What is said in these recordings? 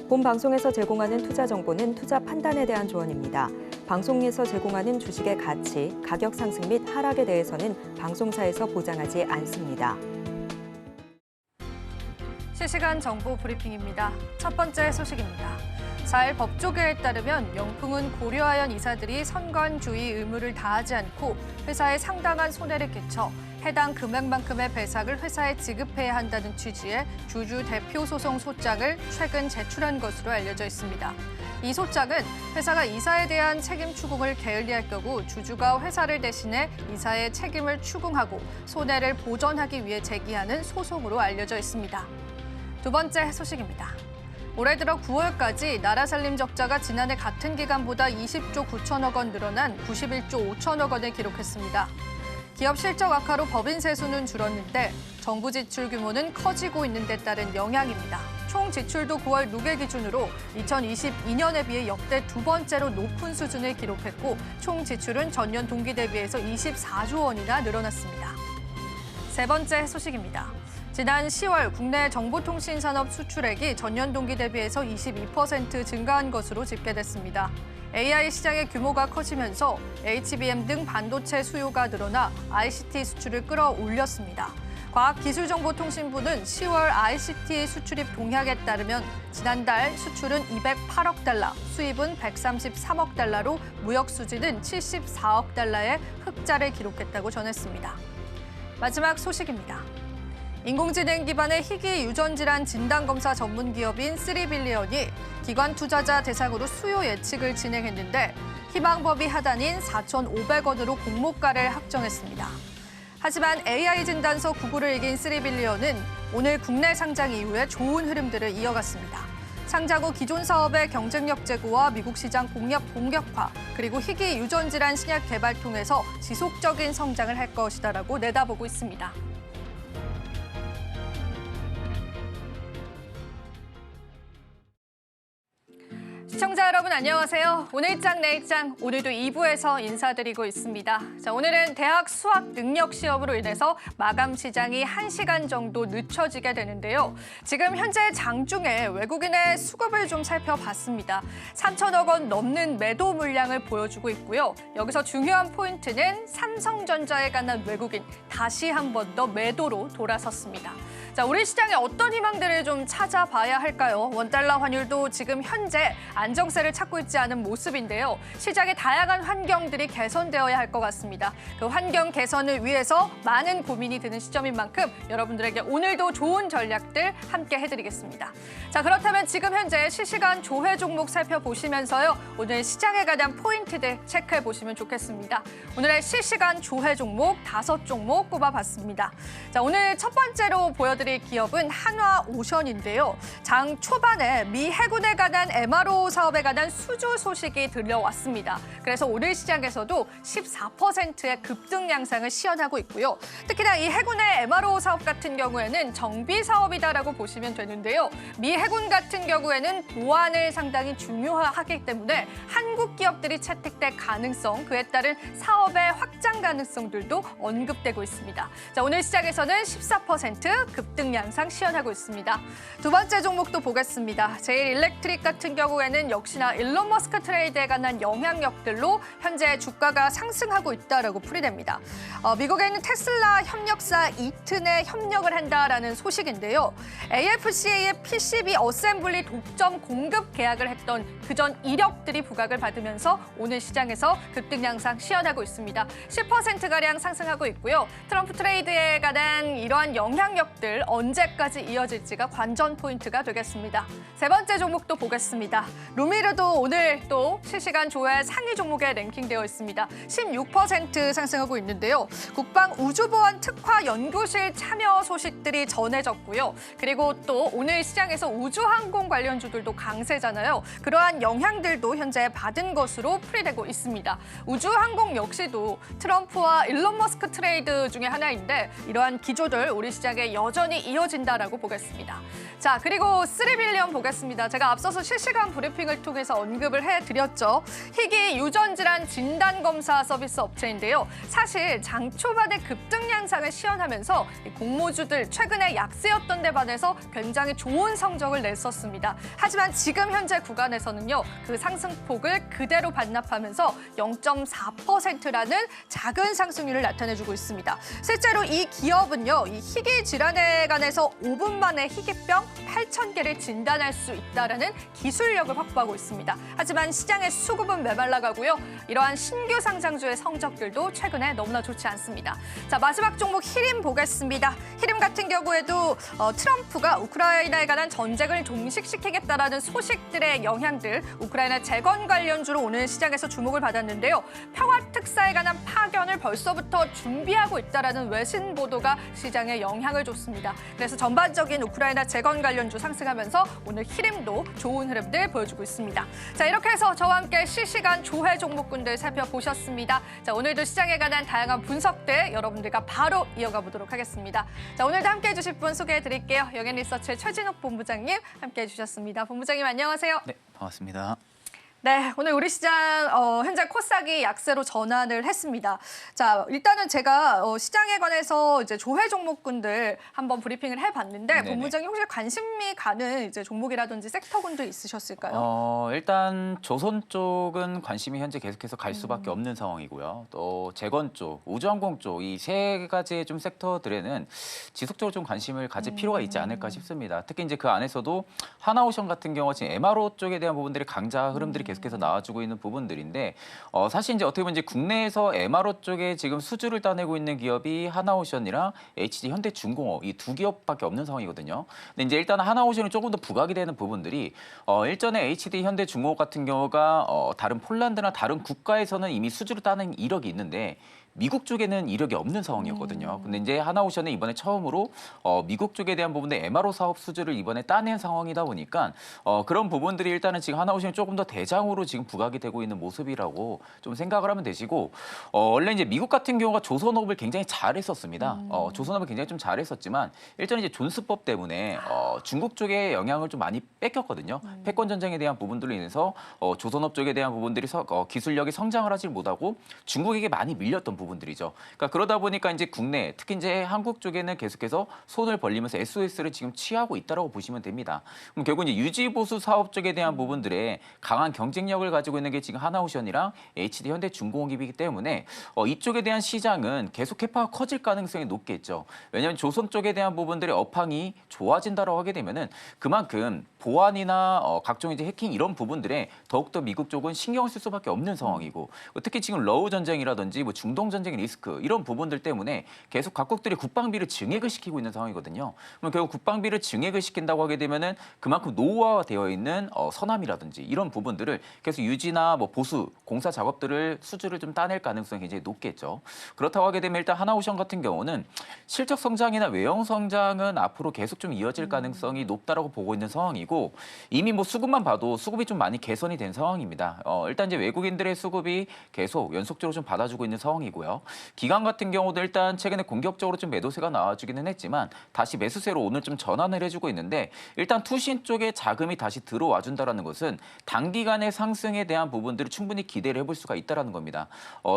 본 방송에서 제공하는 투자 정보는 투자 판단에 대한 조언입니다. 방송에서 제공하는 주식의 가치, 가격 상승 및 하락에 대해서는 방송사에서 보장하지 않습니다. 실시간 정보 브리핑입니다. 첫 번째 소식입니다. 4일 법조계에 따르면 영풍은 고려아연 이사들이 선관주의 의무를 다하지 않고 회사에 상당한 손해를 끼쳐 해당 금액만큼의 배상을 회사에 지급해야 한다는 취지의 주주 대표 소송 소장을 최근 제출한 것으로 알려져 있습니다. 이 소장은 회사가 이사에 대한 책임 추궁을 게을리할 경우 주주가 회사를 대신해 이사의 책임을 추궁하고 손해를 보전하기 위해 제기하는 소송으로 알려져 있습니다. 두 번째 소식입니다. 올해 들어 9월까지 나라살림 적자가 지난해 같은 기간보다 20조 9천억 원 늘어난 91조 5천억 원을 기록했습니다. 기업 실적 악화로 법인 세수는 줄었는데 정부 지출 규모는 커지고 있는 데 따른 영향입니다. 총 지출도 9월 누계 기준으로 2022년에 비해 역대 두 번째로 높은 수준을 기록했고 총 지출은 전년 동기 대비해서 24조 원이나 늘어났습니다. 세 번째 소식입니다. 지난 10월 국내 정보통신산업 수출액이 전년 동기 대비해서 22% 증가한 것으로 집계됐습니다. AI 시장의 규모가 커지면서 HBM 등 반도체 수요가 늘어나 ICT 수출을 끌어올렸습니다. 과학기술정보통신부는 10월 ICT 수출입 동향에 따르면 지난달 수출은 208억 달러, 수입은 133억 달러로 무역 수지는 74억 달러의 흑자를 기록했다고 전했습니다. 마지막 소식입니다. 인공지능 기반의 희귀 유전질환 진단검사 전문 기업인 3빌리언이 기관 투자자 대상으로 수요 예측을 진행했는데 희망법이 하단인 4,500원으로 공모가를 확정했습니다. 하지만 AI 진단서 구글을 이긴 3빌리언은 오늘 국내 상장 이후에 좋은 흐름들을 이어갔습니다. 상장 후 기존 사업의 경쟁력 제고와 미국 시장 공략 본격화, 그리고 희귀 유전질환 신약 개발 통해서 지속적인 성장을 할 것이다라고 내다보고 있습니다. 시청자 여러분 안녕하세요. 오늘장 내일장 오늘도 2부에서 인사드리고 있습니다. 자, 오늘은 대학 수학 능력 시험으로 인해서 마감 시장이 1시간 정도 늦춰지게 되는데요. 지금 현재 장중에 외국인의 수급을 좀 살펴봤습니다. 3천억 원 넘는 매도 물량을 보여주고 있고요. 여기서 중요한 포인트는 삼성전자에 관한 외국인 다시 한 번 더 매도로 돌아섰습니다. 자, 우리 시장에 어떤 희망들을 좀 찾아봐야 할까요? 원달러 환율도 지금 현재 안정세를 찾고 있지 않은 모습인데요. 시장의 다양한 환경들이 개선되어야 할 것 같습니다. 그 환경 개선을 위해서 많은 고민이 드는 시점인 만큼 여러분들에게 오늘도 좋은 전략들 함께 해드리겠습니다. 자, 그렇다면 지금 현재 실시간 조회 종목 살펴보시면서요. 오늘 시장에 관한 포인트들 체크해 보시면 좋겠습니다. 오늘의 실시간 조회 종목 5종목 꼽아봤습니다. 자, 오늘 첫 번째로 보여드릴 기업은 한화오션인데요. 장 초반에 미 해군에 관한 MRO 사업에 관한 수주 소식이 들려왔습니다. 그래서 오늘 시장에서도 14%의 급등 양상을 시현하고 있고요. 특히나 이 해군의 MRO 사업 같은 경우에는 정비 사업이다라고 보시면 되는데요. 미 해군 같은 경우에는 보안을 상당히 중요하기 때문에 한국 기업들이 채택될 가능성, 그에 따른 사업의 확장 가능성들도 언급되고 있습니다. 자, 오늘 시장에서는 14% 급등 양상 시현하고 있습니다. 두 번째 종목도 보겠습니다. 제일일렉트릭 같은 경우에는 역시나 일론 머스크 트레이드에 관한 영향력들로 현재 주가가 상승하고 있다라고 풀이됩니다. 미국에 있는 테슬라 협력사 이튼에 협력을 한다라는 소식인데요. AFCA의 PCB 어셈블리 독점 공급 계약을 했던 그전 이력들이 부각을 받으면서 오늘 시장에서 급등 양상 시현하고 있습니다. 10%가량 상승하고 있고요. 트럼프 트레이드에 관한 이러한 영향력들 언제까지 이어질지가 관전 포인트가 되겠습니다. 세 번째 종목도 보겠습니다. 루미르도 오늘 또 실시간 조회 상위 종목에 랭킹되어 있습니다. 16% 상승하고 있는데요. 국방우주보안 특화 연구실 참여 소식들이 전해졌고요. 그리고 또 오늘 시장에서 우주항공 관련주들도 강세잖아요. 그러한 영향들도 현재 받은 것으로 풀이되고 있습니다. 우주항공 역시도 트럼프와 일론 머스크 트레이드 중에 하나인데 이러한 기조들 우리 시장에 여전히 여전히 이어진다라고 보겠습니다. 자, 그리고 3빌리언 보겠습니다. 제가 앞서서 실시간 브리핑을 통해서 언급을 해드렸죠. 희귀 유전질환 진단검사 서비스 업체인데요. 사실 장 초반에 급등 양상을 시현하면서 공모주들 최근에 약세였던 데 반해서 굉장히 좋은 성적을 냈었습니다. 하지만 지금 현재 구간에서는요. 그 상승폭을 그대로 반납하면서 0.4%라는 작은 상승률을 나타내주고 있습니다. 실제로 이 기업은요. 이 희귀 질환에 관해서 5분 만에 희귀병 8,000개를 진단할 수 있다는 기술력을 확보하고 있습니다. 하지만 시장의 수급은 메말라가고요. 이러한 신규 상장주의 성적들도 최근에 너무나 좋지 않습니다. 자, 마지막 종목 히림 보겠습니다. 히림 같은 경우에도 트럼프가 우크라이나에 관한 전쟁을 종식시키겠다라는 소식들의 영향들, 우크라이나 재건 관련주로 오늘 시장에서 주목을 받았는데요. 평화 특사에 관한 파견을 벌써부터 준비하고 있다라는 외신 보도가 시장에 영향을 줬습니다. 그래서 전반적인 우크라이나 재건 관련주 상승하면서 오늘 히림도 좋은 흐름들 보여주고 있습니다. 자, 이렇게 해서 저와 함께 실시간 조회 종목군들 살펴보셨습니다. 자, 오늘도 시장에 관한 다양한 분석들 여러분들과 바로 이어가 보도록 하겠습니다. 자, 오늘도 함께해 주실 분 소개해 드릴게요. 영앤리서치의 최진욱 본부장님 함께해 주셨습니다. 본부장님 안녕하세요. 네, 반갑습니다. 네, 오늘 우리 시장 현재 코스닥이 약세로 전환을 했습니다. 자, 일단은 제가 시장에 관해서 이제 조회 종목군들 한번 브리핑을 해봤는데 네네. 본부장님 혹시 관심이 가는 이제 종목이라든지 섹터군도 있으셨을까요? 일단 조선 쪽은 관심이 현재 계속해서 갈 수밖에 없는 상황이고요. 또 재건 쪽, 우주항공 쪽 이 세 가지의 좀 섹터들에는 지속적으로 좀 관심을 가질 필요가 있지 않을까 싶습니다. 특히 이제 그 안에서도 하나오션 같은 경우가 지금 MRO 쪽에 대한 부분들이 강자 흐름들이 계속해서 나와주고 있는 부분들인데 사실 이제 어떻게 보면 이제 국내에서 MRO 쪽에 지금 수주를 따내고 있는 기업이 하나오션이랑 HD 현대중공업 이 두 기업밖에 없는 상황이거든요. 근데 이제 일단 하나오션이 조금 더 부각이 되는 부분들이 일전에 HD 현대중공업 같은 경우가 다른 폴란드나 다른 국가에서는 이미 수주를 따낸 이력이 있는데 미국 쪽에는 이력이 없는 상황이었거든요. 근데 이제 하나오션은 이번에 처음으로 미국 쪽에 대한 부분에 MRO 사업 수주를 이번에 따낸 상황이다 보니까 그런 부분들이 일단은 지금 하나오션이 조금 더 대장으로 지금 부각이 되고 있는 모습이라고 좀 생각을 하면 되시고 원래 이제 미국 같은 경우가 조선업을 굉장히 잘했었습니다. 조선업을 굉장히 좀 잘했었지만 일단 이제 존스법 때문에 중국 쪽에 영향을 좀 많이 뺏겼거든요. 패권 전쟁에 대한 부분들로 인해서 조선업 쪽에 대한 부분들이 기술력이 성장을 하지 못하고 중국에게 많이 밀렸던 부분들이죠. 그러니까 그러다 보니까 이제 국내 특히 이제 한국 쪽에는 계속해서 손을 벌리면서 SOS를 지금 취하고 있다라고 보시면 됩니다. 그럼 결국 이제 유지 보수 사업 쪽에 대한 부분들에 강한 경쟁력을 가지고 있는 게 지금 하나오션이랑 HD 현대중공업이기 때문에 이쪽에 대한 시장은 계속 캐파가 커질 가능성이 높겠죠. 왜냐하면 조선 쪽에 대한 부분들의 업황이 좋아진다라고 하게 되면은 그만큼 보안이나 각종 이제 해킹 이런 부분들에 더욱더 미국 쪽은 신경을 쓸 수밖에 없는 상황이고 특히 지금 러우 전쟁이라든지 뭐 중동 전쟁의 리스크 이런 부분들 때문에 계속 각국들이 국방비를 증액을 시키고 있는 상황이거든요. 그럼 결국 국방비를 증액을 시킨다고 하게 되면은 그만큼 노후화되어 있는 선암이라든지 이런 부분들을 계속 유지나 뭐 보수 공사 작업들을 수주를 좀 따낼 가능성이 굉장히 높겠죠. 그렇다고 하게 되면 일단 하나오션 같은 경우는 실적 성장이나 외형 성장은 앞으로 계속 좀 이어질 가능성이 높다라고 보고 있는 상황이고 이미 뭐 수급만 봐도 수급이 좀 많이 개선이 된 상황입니다. 일단 이제 외국인들의 수급이 계속 연속적으로 좀 받아주고 있는 상황이고요. 기관 같은 경우도 일단 최근에 공격적으로 좀 매도세가 나와주기는 했지만 다시 매수세로 오늘 좀 전환을 해주고 있는데 일단 투신 쪽에 자금이 다시 들어와 준다라는 것은 단기간의 상승에 대한 부분들을 충분히 기대를 해볼 수가 있다라는 겁니다.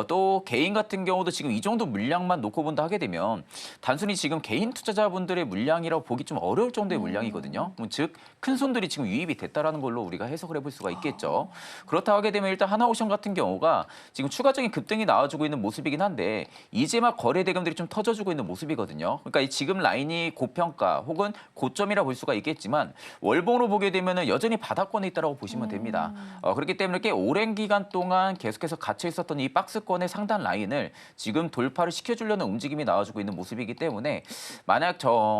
또 개인 같은 경우도 지금 이 정도 물량만 놓고 본다 하게 되면 단순히 지금 개인 투자자분들의 물량이라고 보기 좀 어려울 정도의 물량이거든요. 즉 큰 손들이 지금 유입이 됐다라는 걸로 우리가 해석을 해볼 수가 있겠죠. 그렇다고 하게 되면 일단 하나오션 같은 경우가 지금 추가적인 급등이 나와주고 있는 모습이긴 한데 이제 막 거래 대금들이 좀 터져주고 있는 모습이거든요. 그러니까 지금 라인이 고평가 혹은 고점이라 볼 수가 있겠지만 월봉으로 보게 되면은 여전히 바닥권에 있다라고 보시면 됩니다. 그렇기 때문에 꽤 오랜 기간 동안 계속해서 갇혀 있었던 이 박스권의 상단 라인을 지금 돌파를 시켜주려는 움직임이 나와주고 있는 모습이기 때문에 만약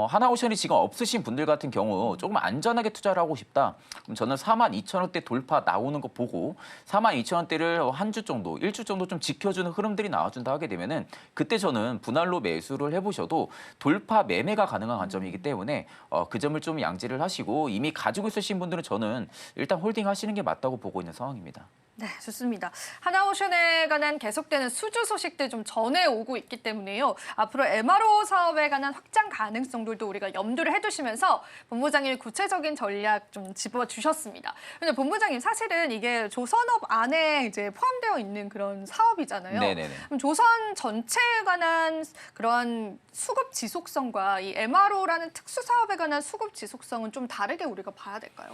하나오션이 지금 없으신 분들 같은 경우 조금 안전하게 투자를 하고 싶다. 그럼 저는 42,000원대 돌파 나오는 거 보고 42,000원대를 한 주 정도, 일주 정도 좀 지켜주는 흐름들이 나와준다 하게 되면은 그때 저는 분할로 매수를 해보셔도 돌파 매매가 가능한 관점이기 때문에 그 점을 좀 양지를 하시고 이미 가지고 있으신 분들은 저는 일단 홀딩 하시는 게 맞다고 보고 있는 상황입니다. 네, 좋습니다. 하나오션에 관한 계속되는 수주 소식들 좀 전해오고 있기 때문에요. 앞으로 MRO 사업에 관한 확장 가능성들도 우리가 염두를 해두시면서 본부장님 구체적인 전략 좀 짚어주셨습니다. 근데 본부장님 사실은 이게 조선업 안에 이제 포함되어 있는 그런 사업이잖아요. 네네네. 그럼 조선 전체에 관한 그런 수급 지속성과 이 MRO라는 특수 사업에 관한 수급 지속성은 좀 다르게 우리가 봐야 될까요?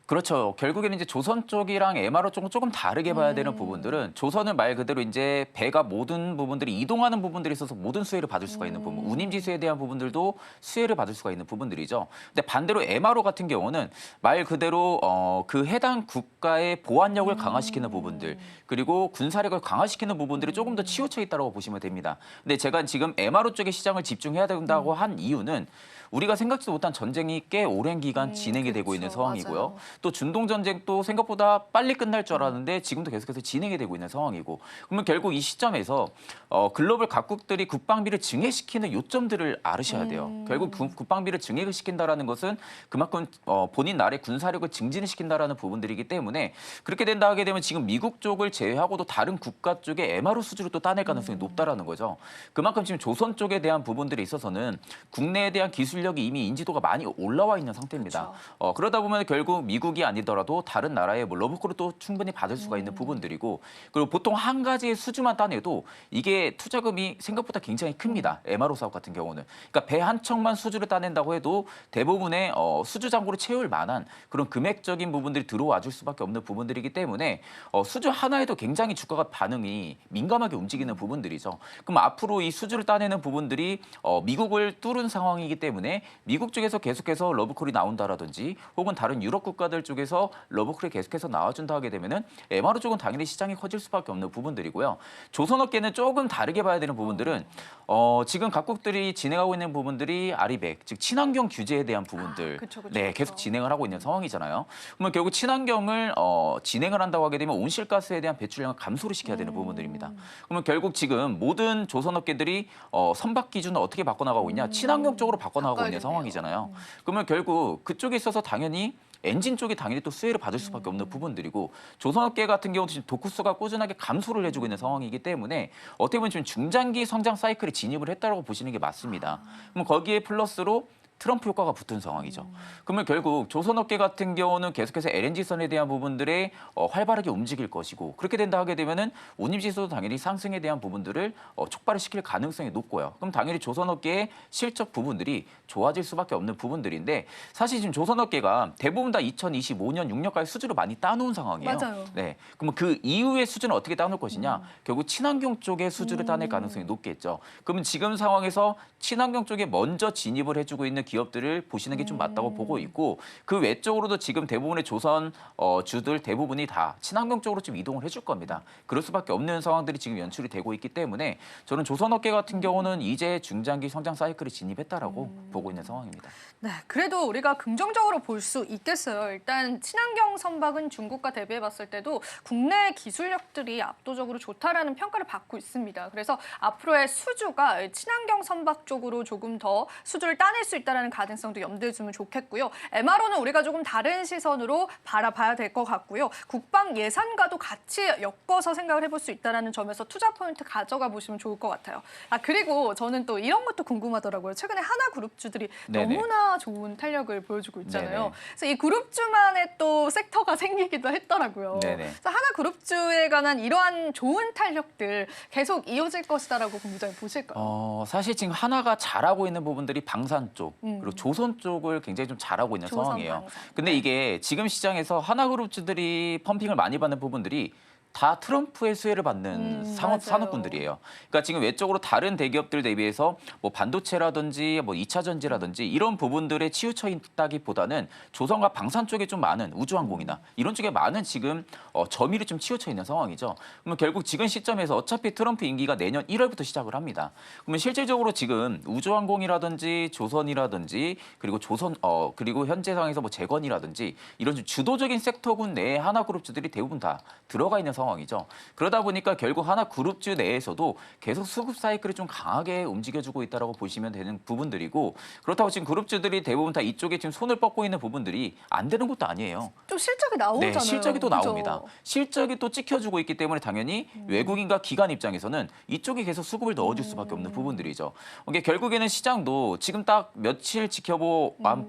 그렇죠. 결국에는 이제 조선 쪽이랑 MRO 쪽은 조금 다르게 봐야 되는 부분들은 조선은 말 그대로 이제 배가 모든 부분들이 이동하는 부분들이 있어서 모든 수혜를 받을 수가 있는 부분, 운임지수에 대한 부분들도 수혜를 받을 수가 있는 부분들이죠. 근데 반대로 MRO 같은 경우는 말 그대로 그 해당 국가의 보안력을 강화시키는 부분들, 그리고 군사력을 강화시키는 부분들이 조금 더 치우쳐 있다고 보시면 됩니다. 근데 제가 지금 MRO 쪽에 시장을 집중해야 된다고 한 이유는 우리가 생각지도 못한 전쟁이 꽤 오랜 기간 진행이 되고 있는 상황이고요. 맞아요. 또 중동 전쟁도 생각보다 빨리 끝날 줄 알았는데 지금도 계속해서 진행이 되고 있는 상황이고, 그러면 결국 이 시점에서 글로벌 각국들이 국방비를 증액시키는 요점들을 알으셔야 돼요. 결국 국방비를 증액을 시킨다라는 것은 그만큼 본인 나라의 군사력을 증진을 시킨다라는 부분들이기 때문에 그렇게 된다 하게 되면 지금 미국 쪽을 제외하고도 다른 국가 쪽에 MRO 수주로 또 따낼 가능성이 높다라는 거죠. 그만큼 지금 조선 쪽에 대한 부분들에 있어서는 국내에 대한 기술력이 이미 인지도가 많이 올라와 있는 상태입니다. 그러다 보면 결국 미국이 아니더라도 다른 나라의 뭐 러브콜을 또 충분히 받을 수가 있는 부분들이고, 그리고 보통 한 가지의 수주만 따내도 이게 투자금이 생각보다 굉장히 큽니다. MRO 사업 같은 경우는. 그러니까 배 한 척만 수주를 따낸다고 해도 대부분의 수주 잔고를 채울 만한 그런 금액적인 부분들이 들어와 줄 수밖에 없는 부분들이기 때문에 수주 하나에도 굉장히 주가가 반응이 민감하게 움직이는 부분들이죠. 그럼 앞으로 이 수주를 따내는 부분들이 미국을 뚫은 상황이기 때문에 미국 쪽에서 계속해서 러브콜이 나온다라든지 혹은 다른 유럽 국가들 쪽에서 러브콜이 계속해서 나와준다 하게 되면은 MRO 쪽은 당연히 시장이 커질 수밖에 없는 부분들이고요. 조선업계는 조금 다르게 봐야 되는 부분들은 지금 각국들이 진행하고 있는 부분들이 아리백, 즉 친환경 규제에 대한 부분들, 그쵸, 네, 계속 진행을 하고 있는 상황이잖아요. 그러면 결국 친환경을 진행을 한다고 하게 되면 온실가스에 대한 배출량을 감소를 시켜야 되는 부분들입니다. 그러면 결국 지금 모든 조선업계들이 선박 기준을 어떻게 바꿔나가고 있냐? 친환경 쪽으로 바꿔나가고 있는 바꿔야겠네요. 상황이잖아요. 그러면 결국 그쪽에 있어서 당연히 엔진 쪽이 당연히 또 수혜를 받을 수밖에 없는 부분들이고, 조선업계 같은 경우도 지금 독후수가 꾸준하게 감소를 해주고 있는 상황이기 때문에 어떻게 보면 지금 중장기 성장 사이클에 진입을 했다고 보시는 게 맞습니다. 그럼 거기에 플러스로 트럼프 효과가 붙은 상황이죠. 그러면 결국 조선업계 같은 경우는 계속해서 LNG선에 대한 부분들에 활발하게 움직일 것이고, 그렇게 된다 하게 되면은 운임지수도 당연히 상승에 대한 부분들을 촉발을 시킬 가능성이 높고요. 그럼 당연히 조선업계의 실적 부분들이 좋아질 수밖에 없는 부분들인데, 사실 지금 조선업계가 대부분 다 2025년 6년까지 수주를 많이 따놓은 상황이에요. 맞아요. 네. 그러면 그 이후의 수주는 어떻게 따놓을 것이냐? 결국 친환경 쪽의 수주를 따낼 가능성이 높겠죠. 그러면 지금 상황에서 친환경 쪽에 먼저 진입을 해주고 있는 기업들을 보시는 게 좀 맞다고 보고 있고, 그 외적으로도 지금 대부분의 조선 주들 대부분이 다 친환경 쪽으로 좀 이동을 해줄 겁니다. 그럴 수밖에 없는 상황들이 지금 연출이 되고 있기 때문에 저는 조선업계 같은 경우는 이제 중장기 성장 사이클에 진입했다라고 보고 있는 상황입니다. 네, 그래도 우리가 긍정적으로 볼 수 있겠어요. 일단 친환경 선박은 중국과 대비해 봤을 때도 국내 기술력들이 압도적으로 좋다라는 평가를 받고 있습니다. 그래서 앞으로의 수주가 친환경 선박 쪽으로 조금 더 수주를 따낼 수 있다는 가능성도 염두에 두면 좋겠고요. MRO는 우리가 조금 다른 시선으로 바라봐야 될 것 같고요. 국방 예산과도 같이 엮어서 생각을 해볼 수 있다는 점에서 투자 포인트 가져가 보시면 좋을 것 같아요. 그리고 저는 또 이런 것도 궁금하더라고요. 최근에 하나그룹주들이 네네. 너무나 좋은 탄력을 보여주고 있잖아요. 네네. 그래서 이 그룹주만의 또 섹터가 생기기도 했더라고요. 네네. 그래서 하나그룹주에 관한 이러한 좋은 탄력들 계속 이어질 것이다라고 본부장님 보실까요? 사실 지금 하나가 잘하고 있는 부분들이 방산 쪽, 그리고 조선 쪽을 굉장히 좀 잘하고 있는 조선, 상황이에요. 방산. 근데 네. 이게 지금 시장에서 하나그룹주들이 펌핑을 많이 받는 부분들이 다 트럼프의 수혜를 받는 맞아요. 산업군들이에요. 그러니까 지금 외적으로 다른 대기업들 대비해서 뭐 반도체라든지 뭐 2차 전지라든지 이런 부분들에 치우쳐 있다기보다는 조선과 방산 쪽에 좀 많은 우주항공이나 이런 쪽에 많은 지금 점유율이 좀 치우쳐 있는 상황이죠. 그러면 결국 지금 시점에서 어차피 트럼프 임기가 내년 1월부터 시작을 합니다. 그러면 실질적으로 지금 우주항공이라든지 조선이라든지 그리고 그리고 현재 상황에서 뭐 재건이라든지 이런 좀 주도적인 섹터군 내에 하나그룹주들이 대부분 다 들어가 있는 상황이죠. 그러다 보니까 결국 하나그룹주 내에서도 계속 수급 사이클이 좀 강하게 움직여주고 있다라고 보시면 되는 부분들이고 그렇다고 지금 그룹주들이 대부분 다 이쪽에 지금 손을 뻗고 있는 부분들이 안 되는 것도 아니에요. 좀 실적이 나오잖아요. 네, 실적이 또 그죠? 나옵니다. 실적이 또 찍혀주고 있기 때문에 당연히 외국인과 기관 입장에서는 이쪽에 계속 수급을 넣어줄 수밖에 없는 부분들이죠. 이게 결국에는 시장도 지금 딱 며칠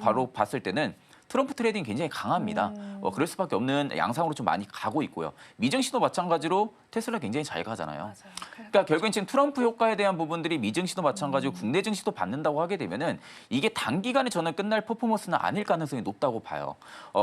바로 봤을 때는 트럼프 트레이딩 굉장히 강합니다. 그럴 수밖에 없는 양상으로 좀 많이 가고 있고요. 미증시도 마찬가지로 테슬라 굉장히 잘 가잖아요. 맞아요. 그러니까 결국엔 지금 트럼프 효과에 대한 부분들이 미증시도 마찬가지고 국내 증시도 받는다고 하게 되면은 이게 단기간에 저는 끝날 퍼포먼스는 아닐 가능성이 높다고 봐요.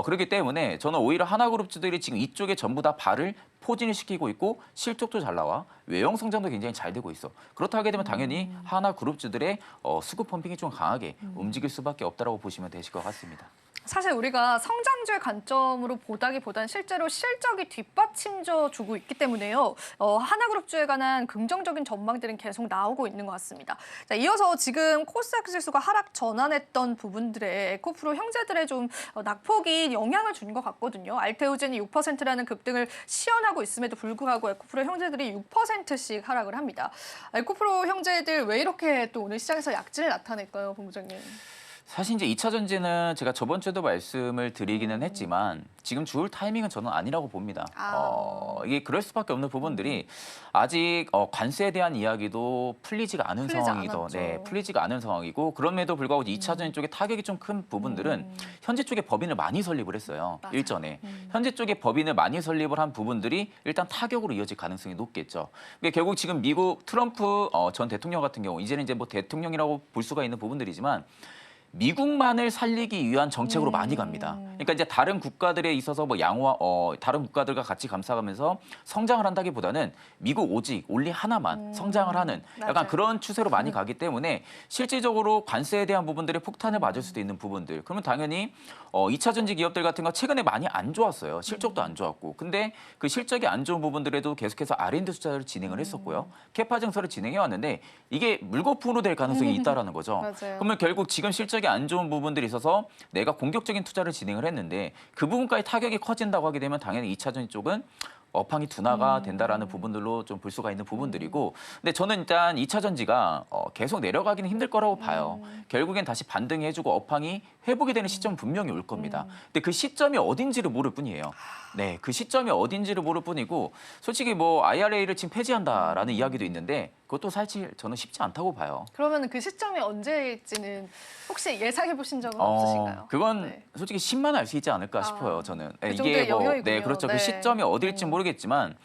그렇기 때문에 저는 오히려 하나그룹주들이 지금 이쪽에 전부 다 발을 포진을 시키고 있고 실적도 잘 나와 외형 성장도 굉장히 잘 되고 있어. 그렇다 하게 되면 당연히 하나그룹주들의 수급 펌핑이 좀 강하게 움직일 수밖에 없다라고 보시면 되실 것 같습니다. 사실 우리가 성장주의 관점으로 보다기보단 실제로 실적이 뒷받침져 주고 있기 때문에요. 하나그룹주에 관한 긍정적인 전망들은 계속 나오고 있는 것 같습니다. 자, 이어서 지금 코스닥 지수가 하락 전환했던 부분들에 에코프로 형제들의 좀 낙폭이 영향을 준 것 같거든요. 알테오젠이 6%라는 급등을 시현하고 있음에도 불구하고 에코프로 형제들이 6%씩 하락을 합니다. 에코프로 형제들 왜 이렇게 또 오늘 시장에서 약진을 나타낼까요, 본부장님? 사실 이제 2차 전지는 제가 저번 주에도 말씀을 드리기는 했지만 지금 주을 타이밍은 저는 아니라고 봅니다. 이게 그럴 수밖에 없는 부분들이 아직 관세에 대한 이야기도 풀리지가 않은 상황이죠. 네, 풀리지가 않은 상황이고 그럼에도 불구하고 2차 전지 쪽에 타격이 좀 큰 부분들은 현재 쪽에 법인을 많이 설립을 했어요. 맞아요. 일전에. 현재 쪽에 법인을 많이 설립을 한 부분들이 일단 타격으로 이어질 가능성이 높겠죠. 그러니까 결국 지금 미국 트럼프 전 대통령 같은 경우 이제는 이제 뭐 대통령이라고 볼 수가 있는 부분들이지만 미국만을 살리기 위한 정책으로 많이 갑니다. 그러니까 이제 다른 국가들에 있어서 뭐 다른 국가들과 같이 감싸가면서 성장을 한다기보다는 미국 오직 올리 하나만 성장을 하는 약간 맞아요. 그런 추세로 많이 가기 때문에 실질적으로 관세에 대한 부분들이 폭탄을 맞을 수도 있는 부분들. 그러면 당연히 2차 전지 기업들 같은 거 최근에 많이 안 좋았어요. 실적도 안 좋았고. 근데 그 실적이 안 좋은 부분들에도 계속해서 R&D 투자를 진행을 했었고요. 캐파 증설을 진행해 왔는데 이게 물거품으로 될 가능성이 있다라는 거죠. 맞아요. 그러면 결국 지금 실적이 안 좋은 부분들이 있어서 내가 공격적인 투자를 진행을 했는데 그 부분까지 타격이 커진다고 하게 되면 당연히 2차 전지 쪽은 업황이 둔화가 된다라는 부분들로 좀 볼 수가 있는 부분들이고 근데 저는 일단 2차 전지가 계속 내려가기는 힘들 거라고 봐요. 결국엔 다시 반등해주고 업황이 회복이 되는 시점은 분명히 올 겁니다. 근데 그 시점이 어딘지를 모를 뿐이에요. 네, 그 시점이 어딘지를 모를 뿐이고 솔직히 뭐 IRA를 지금 폐지한다라는 이야기도 있는데 그것도 사실 저는 쉽지 않다고 봐요. 그러면 그 시점이 언제일지는 혹시 예상해 보신 적은 없으신가요? 그건 네. 솔직히 10만 알 수 있지 않을까 싶어요. 저는 그 정도의 영역이군요. 네, 그렇죠. 네. 그 시점이 어딜지 모르겠지만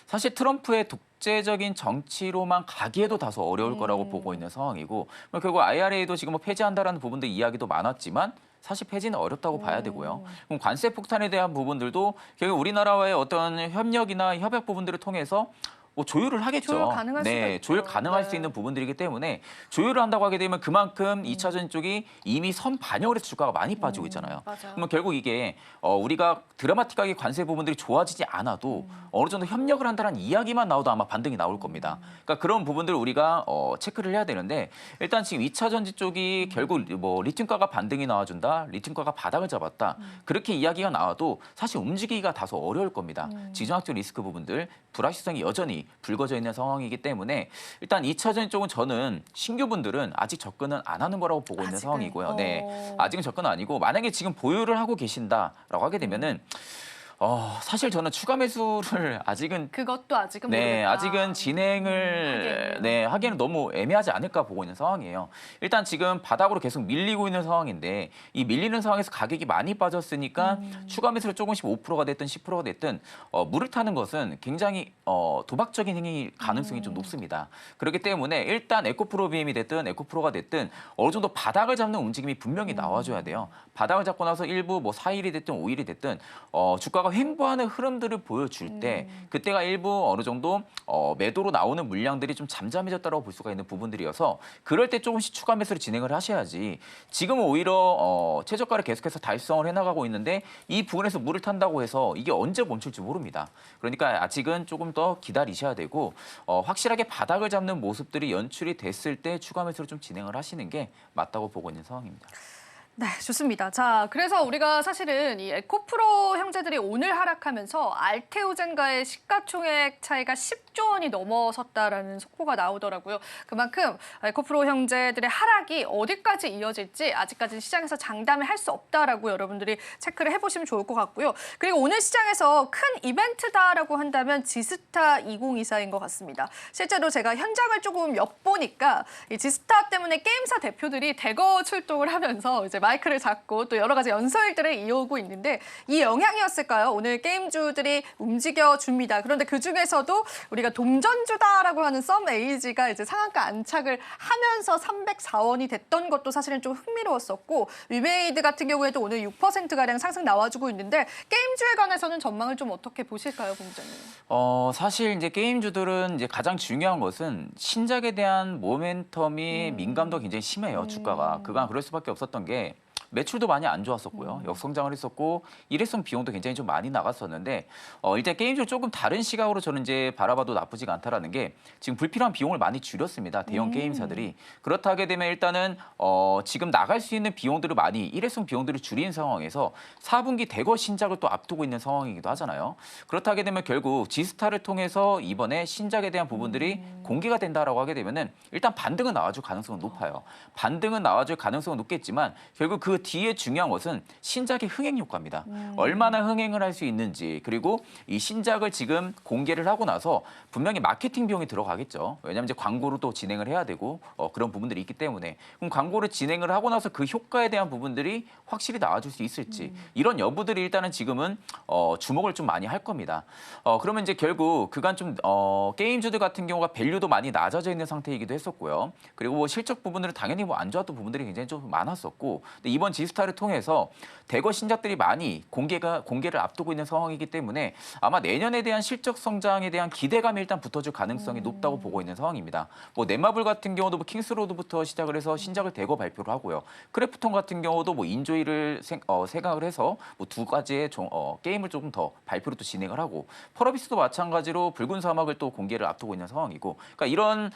사실 트럼프의 독재적인 정치로만 가기에도 다소 어려울 거라고 보고 있는 상황이고 결국 IRA도 지금 뭐 폐지한다라는 부분들 이야기도 많았지만 사실 폐지는 어렵다고 봐야 되고요. 그럼 관세 폭탄에 대한 부분들도 결국 우리나라와의 어떤 협력이나 협약 부분들을 통해서 뭐 조율을 하겠죠. 조율 가능할 수도 있죠. 조율 가능할 네. 수 있는 부분들이기 때문에 조율을 한다고 하게 되면 그만큼 2차 전지 쪽이 이미 선 반영을 해서 주가가 많이 빠지고 있잖아요. 맞아요. 그러면 결국 이게 우리가 드라마틱하게 관세 부분들이 좋아지지 않아도 어느 정도 협력을 한다는 이야기만 나와도 아마 반등이 나올 겁니다. 그러니까 그런 부분들을 우리가 체크를 해야 되는데 일단 지금 2차 전지 쪽이 결국 뭐 리튬가가 반등이 나와준다, 리튬가가 바닥을 잡았다 그렇게 이야기가 나와도 사실 움직이기가 다소 어려울 겁니다. 지정학적 리스크 부분들 불확실성이 여전히 불거져 있는 상황이기 때문에 일단 2차 전지 쪽은 저는 신규분들은 아직 접근은 안 하는 거라고 보고 있는 아직은? 상황이고요. 네, 아직은 접근은 아니고 만약에 지금 보유를 하고 계신다라고 하게 되면은 사실 저는 추가 매수를 아직은 그것도 아직은 네, 모르겠다. 아직은 진행을 하기에는 너무 애매하지 않을까 보고 있는 상황이에요. 일단 지금 바닥으로 계속 밀리고 있는 상황인데 이 밀리는 상황에서 가격이 많이 빠졌으니까 추가 매수를 조금씩 5%가 됐든 10%가 됐든 물을 타는 것은 굉장히 도박적인 행위 가능성이 좀 높습니다. 그렇기 때문에 일단 에코프로비엠이 됐든 에코프로가 됐든 어느 정도 바닥을 잡는 움직임이 분명히 나와줘야 돼요. 바닥을 잡고 나서 일부 뭐 4일이 됐든 5일이 됐든 주가가 횡보하는 흐름들을 보여줄 때 그때가 일부 어느 정도 매도로 나오는 물량들이 좀 잠잠해졌다고 볼 수가 있는 부분들이어서 그럴 때 조금씩 추가 매수를 진행을 하셔야지 지금은 오히려 최저가를 계속해서 달성을 해나가고 있는데 이 부분에서 물을 탄다고 해서 이게 언제 멈출지 모릅니다. 그러니까 아직은 조금 더 기다리셔야 되고 확실하게 바닥을 잡는 모습들이 연출이 됐을 때 추가 매수를 좀 진행을 하시는 게 맞다고 보고 있는 상황입니다. 네, 좋습니다. 자, 그래서 우리가 사실은 이 에코프로 형제들이 오늘 하락하면서 알테오젠과의 시가총액 차이가 10조 원이 넘어섰다라는 속보가 나오더라고요. 그만큼 에코프로 형제들의 하락이 어디까지 이어질지 아직까지 시장에서 장담을 할 수 없다라고 여러분들이 체크를 해보시면 좋을 것 같고요. 그리고 오늘 시장에서 큰 이벤트다라고 한다면 지스타 2024인 것 같습니다. 실제로 제가 현장을 조금 엿보니까 이 지스타 때문에 게임사 대표들이 대거 출동을 하면서 이제 마이크를 잡고 또 여러 가지 연설들을 이어오고 있는데 이 영향이었을까요? 오늘 게임주들이 움직여줍니다. 그런데 그중에서도 우리가 동전주다라고 하는 썸에이지가 이제 상한가 안착을 하면서 304원이 됐던 것도 사실은 좀 흥미로웠었고 위메이드 같은 경우에도 오늘 6%가량 상승 나와주고 있는데 게임주에 관해서는 전망을 좀 어떻게 보실까요, 본부장님? 사실 이제 게임주들은 이제 가장 중요한 것은 신작에 대한 모멘텀이 민감도가 굉장히 심해요, 주가가. 그간 그럴 수밖에 없었던 게 매출도 많이 안 좋았었고요. 역성장을 했었고 일회성 비용도 굉장히 좀 많이 나갔었는데 일단 게임주를 조금 다른 시각으로 저는 이제 바라봐도 나쁘지가 않다라는 게 지금 불필요한 비용을 많이 줄였습니다. 대형 게임사들이. 그렇다 하게 되면 일단은 지금 나갈 수 있는 비용들을 많이 일회성 비용들을 줄인 상황에서 4분기 대거 신작을 또 앞두고 있는 상황이기도 하잖아요. 그렇다 하게 되면 결국 지스타를 통해서 이번에 신작에 대한 부분들이 공개가 된다라고 하게 되면은 일단 반등은 나와줄 가능성은 높아요. 반등은 나와줄 가능성은 높겠지만 결국 그 뒤에 중요한 것은 신작의 흥행 효과입니다. 얼마나 흥행을 할 수 있는지 그리고 이 신작을 지금 공개를 하고 나서 분명히 마케팅 비용이 들어가겠죠. 왜냐하면 이제 광고로 또 진행을 해야 되고 그런 부분들이 있기 때문에 그럼 광고를 진행을 하고 나서 그 효과에 대한 부분들이 확실히 나와줄 수 있을지 이런 여부들이 일단은 지금은 주목을 좀 많이 할 겁니다. 그러면 이제 결국 그간 좀 게임주들 같은 경우가 밸류도 많이 낮아져 있는 상태이기도 했었고요. 그리고 뭐 실적 부분들은 당연히 뭐 안 좋았던 부분들이 굉장히 좀 많았었고 근데 이번 지스타를 통해서 대거 신작들이 많이 공개를 앞두고 있는 상황이기 때문에 아마 내년에 대한 실적 성장에 대한 기대감이 일단 붙어줄 가능성이 높다고 보고 있는 상황입니다. 뭐 넷마블 같은 경우도 뭐 킹스로드부터 시작을 해서 신작을 대거 발표를 하고요. 크래프톤 같은 경우도 뭐 인조이를 생각을 해서 뭐 두 가지의 게임을 조금 더 발표를 또 진행을 하고 펄어비스도 마찬가지로 붉은 사막을 또 공개를 앞두고 있는 상황이고 그러니까 이런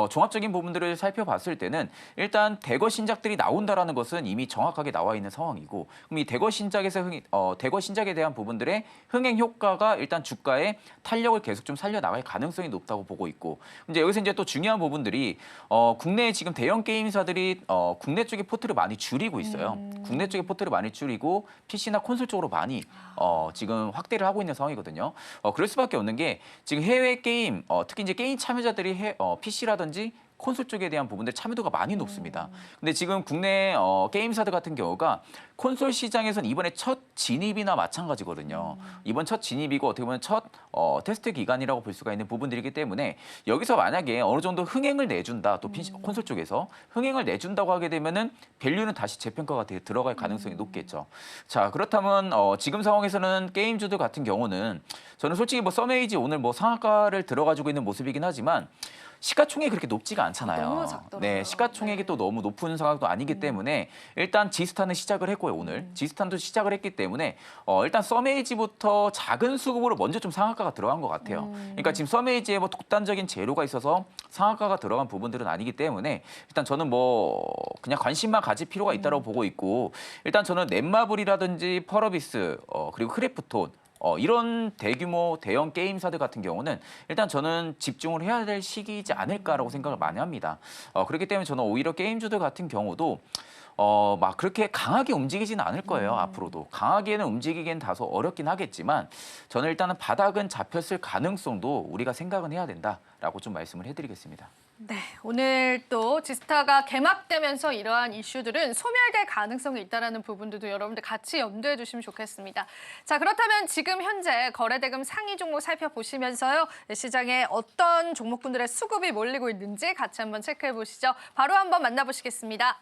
종합적인 부분들을 살펴봤을 때는 일단 대거 신작들이 나온다라는 것은 이미 정확하게 나와 있는 상황이고 그럼 이 대거 신작에 대한 부분들의 흥행 효과가 일단 주가의 탄력을 계속 좀 살려 나갈 가능성이 높다고 보고 있고 이제 여기서 이제 또 중요한 부분들이 국내 지금 대형 게임사들이 국내 쪽에 포트를 많이 줄이고 있어요. 국내 쪽에 포트를 많이 줄이고 PC나 콘솔 쪽으로 많이 지금 확대를 하고 있는 상황이거든요. 그럴 수밖에 없는 게 지금 해외 게임 특히 이제 게임 참여자들이 PC라든지 콘솔 쪽에 대한 부분들 참여도가 많이 높습니다. 근데 지금 국내 게임사들 같은 경우가 콘솔 시장에서는 이번에 첫 진입이나 마찬가지거든요. 이번 첫 진입이고 어떻게 보면 첫 테스트 기간이라고 볼 수가 있는 부분들이기 때문에 여기서 만약에 어느 정도 흥행을 내준다, 또 콘솔 쪽에서 흥행을 내준다고 하게 되면은 밸류는 다시 재평가가 들어갈 가능성이 높겠죠. 자, 그렇다면 지금 상황에서는 게임주들 같은 경우는 저는 솔직히 뭐 썸에이지 오늘 뭐 상한가를 들어가지고 있는 모습이긴 하지만 시가총액이 그렇게 높지가 않잖아요. 너무 작더라고요. 네, 시가총액이 또 너무 높은 상황도 아니기 때문에 일단 지스타는 시작을 했고요, 오늘. 지스타도 시작을 했기 때문에 일단 썸에이지부터 작은 수급으로 먼저 좀 상한가가 들어간 것 같아요. 그러니까 지금 썸에이지에 뭐 독단적인 재료가 있어서 상한가가 들어간 부분들은 아니기 때문에 일단 저는 뭐 그냥 관심만 가질 필요가 있다고 보고 있고 일단 저는 넷마블이라든지 펄어비스 그리고 크래프톤 이런 대규모 대형 게임사들 같은 경우는 일단 저는 집중을 해야 될 시기이지 않을까라고 생각을 많이 합니다. 그렇기 때문에 저는 오히려 게임주들 같은 경우도 막 그렇게 강하게 움직이지는 않을 거예요. 앞으로도. 강하게는 움직이기는 다소 어렵긴 하겠지만 저는 일단은 바닥은 잡혔을 가능성도 우리가 생각은 해야 된다라고 좀 말씀을 해드리겠습니다. 네, 오늘 또 지스타가 개막되면서 이러한 이슈들은 소멸될 가능성이 있다는 부분들도 여러분들 같이 염두해 주시면 좋겠습니다. 자, 그렇다면 지금 현재 거래대금 상위 종목 살펴보시면서요. 시장에 어떤 종목군들의 수급이 몰리고 있는지 같이 한번 체크해 보시죠. 바로 한번 만나보시겠습니다.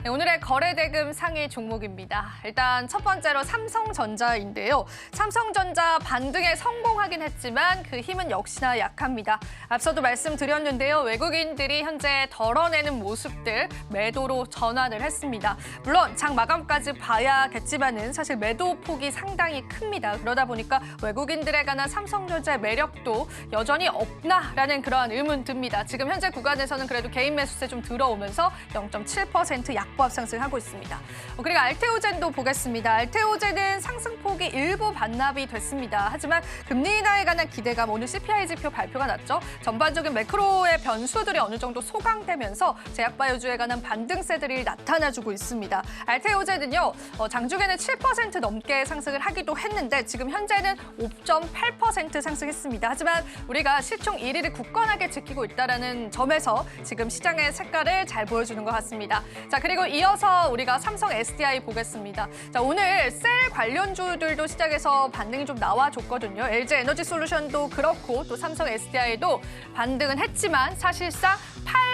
네, 오늘의 거래대금 상위 종목입니다. 일단 첫 번째로 삼성전자인데요. 삼성전자 반등에 성공하긴 했지만 그 힘은 역시나 약합니다. 앞서도 말씀드렸는데요. 외국인들이 현재 덜어내는 모습들 매도로 전환을 했습니다. 물론 장 마감까지 봐야겠지만은 사실 매도 폭이 상당히 큽니다. 그러다 보니까 외국인들에 관한 삼성전자의 매력도 여전히 없나라는 그러한 의문 듭니다. 지금 현재 구간에서는 그래도 개인 매수세 좀 들어오면서 0.7% 약 낙보합 상승하고 있습니다. 그리고 알테오젠도 보겠습니다. 알테오젠은 상승폭이 일부 반납이 됐습니다. 하지만 금리 인하에 관한 기대감, 오늘 CPI 지표 발표가 났죠. 전반적인 매크로의 변수들이 어느 정도 소강되면서 제약바이오주에 관한 반등세들이 나타나주고 있습니다. 알테오젠은요, 장중에는 7% 넘게 상승을 하기도 했는데 지금 현재는 5.8% 상승했습니다. 하지만 우리가 시총 1위를 굳건하게 지키고 있다는 점에서 지금 시장의 색깔을 잘 보여주는 것 같습니다. 자, 그리고 이어서 우리가 삼성 SDI 보겠습니다. 자, 오늘 셀 관련주들도 시장에서 반등이 좀 나와줬거든요. LG 에너지 솔루션도 그렇고 또 삼성 SDI도 반등은 했지만 사실상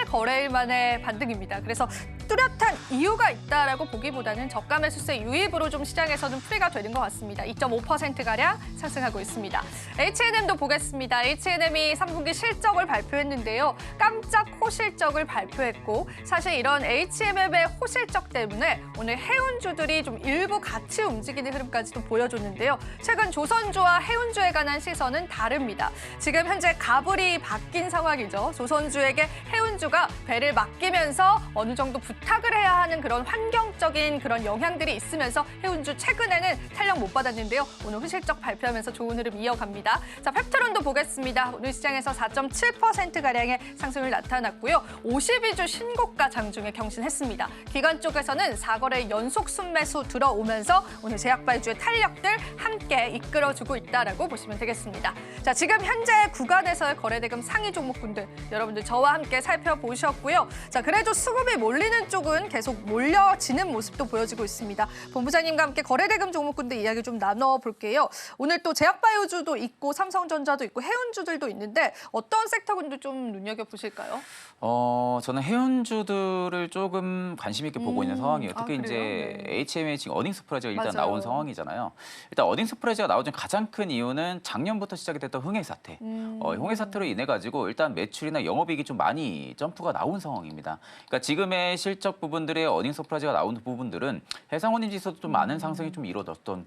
8거래일 만에 반등입니다. 그래서 뚜렷한 이유가 있다라고 보기보다는 저가 매수세 유입으로 좀 시장에서는 풀이가 되는 것 같습니다. 2.5%가량 상승하고 있습니다. H&M도 보겠습니다. H&M이 3분기 실적을 발표했는데요. 깜짝 호실적을 발표했고 사실 이런 H&M의 호실적 때문에 오늘 해운주들이 좀 일부 같이 움직이는 흐름까지도 보여줬는데요. 최근 조선주와 해운주에 관한 시선은 다릅니다. 지금 현재 가불이 바뀐 상황이죠. 조선주에게 해운주가 배를 맡기면서 어느 정도 부탁을 해야 하는 그런 환경적인 그런 영향들이 있으면서 해운주 최근에는 탄력 못 받았는데요. 오늘 후실적 발표하면서 좋은 흐름 이어갑니다. 자, 펩트론도 보겠습니다. 오늘 시장에서 4.7%가량의 상승을 나타났고요. 52주 신고가 장중에 경신했습니다. 기관 쪽에서는 4거래 연속 순매수 들어오면서 오늘 제약바이오주의 탄력들 함께 이끌어주고 있다라고 보시면 되겠습니다. 자, 지금 현재 구간에서의 거래대금 상위 종목군들 여러분들 저와 함께 살펴보셨고요. 자, 그래도 수급이 몰리는 쪽은 계속 몰려지는 모습도 보여지고 있습니다. 본부장님과 함께 거래대금 종목군들 이야기 좀 나눠볼게요. 오늘 또 제약바이오주도 있고 삼성전자도 있고 해운주들도 있는데 어떤 섹터군들 좀 눈여겨보실까요? 저는 해운주들을 조금 관심 있게 보고 있는 상황이에요. 특히 그래요? 이제 네. HM의 지금 어닝 스프레드가 일단 맞아요. 나온 상황이잖아요. 일단 어닝 스프레드가 나온 가장 큰 이유는 작년부터 시작이 됐던 흥행 사태. 흥행 사태로 인해 가지고 일단 매출이나 영업이익이 좀 많이 점프가 나온 상황입니다. 그러니까 지금의 실적 부분들의 어닝 서프라이즈가 나온 부분들은 해상원인 지수도 좀 많은 상승이 좀 이루어졌던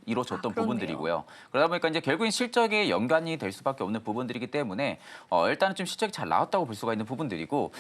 부분들이고요. 그러다 보니까 이제 결국엔 실적에 연관이 될 수밖에 없는 부분들이기 때문에 일단은 좀 실적이 잘 나왔다고 볼 수가 있는 부분들이고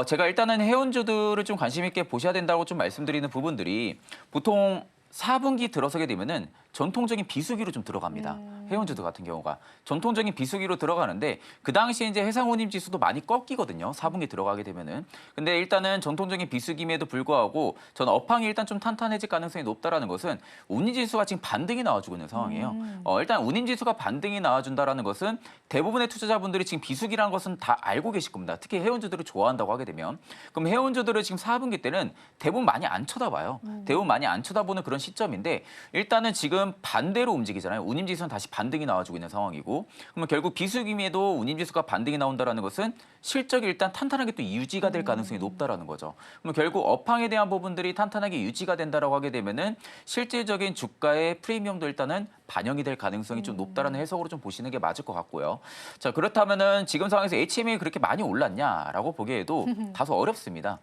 제가 일단은 해운주들을 좀 관심 있게 보셔야 된다고 좀 말씀드리는 부분들이 보통 4분기 들어서게 되면은 전통적인 비수기로 좀 들어갑니다. 해운주들 같은 경우가 전통적인 비수기로 들어가는데 그 당시에 이제 해상운임 지수도 많이 꺾이거든요. 4분기 들어가게 되면은. 근데 일단은 전통적인 비수기임에도 불구하고 저는 업황이 일단 좀 탄탄해질 가능성이 높다라는 것은 운임 지수가 지금 반등이 나와주고 있는 상황이에요. 일단 운임 지수가 반등이 나와준다라는 것은 대부분의 투자자분들이 지금 비수기라는 것은 다 알고 계실 겁니다. 특히 해운주들을 좋아한다고 하게 되면 그럼 해운주들을 지금 4분기 때는 대부분 많이 안 쳐다봐요. 대부분 많이 안 쳐다보는 그런 시점인데 일단은 지금 반대로 움직이잖아요. 운임지수는 다시 반등이 나와주고 있는 상황이고 그러면 결국 비수기임에도 운임지수가 반등이 나온다라는 것은 실적이 일단 탄탄하게 또 유지가 될 가능성이 높다라는 거죠. 그러면 결국 업황에 대한 부분들이 탄탄하게 유지가 된다라고 하게 되면은 실질적인 주가의 프리미엄도 일단은 반영이 될 가능성이 좀 높다라는 해석으로 좀 보시는 게 맞을 것 같고요. 자, 그렇다면은 지금 상황에서 HM이 그렇게 많이 올랐냐라고 보기에도 다소 어렵습니다.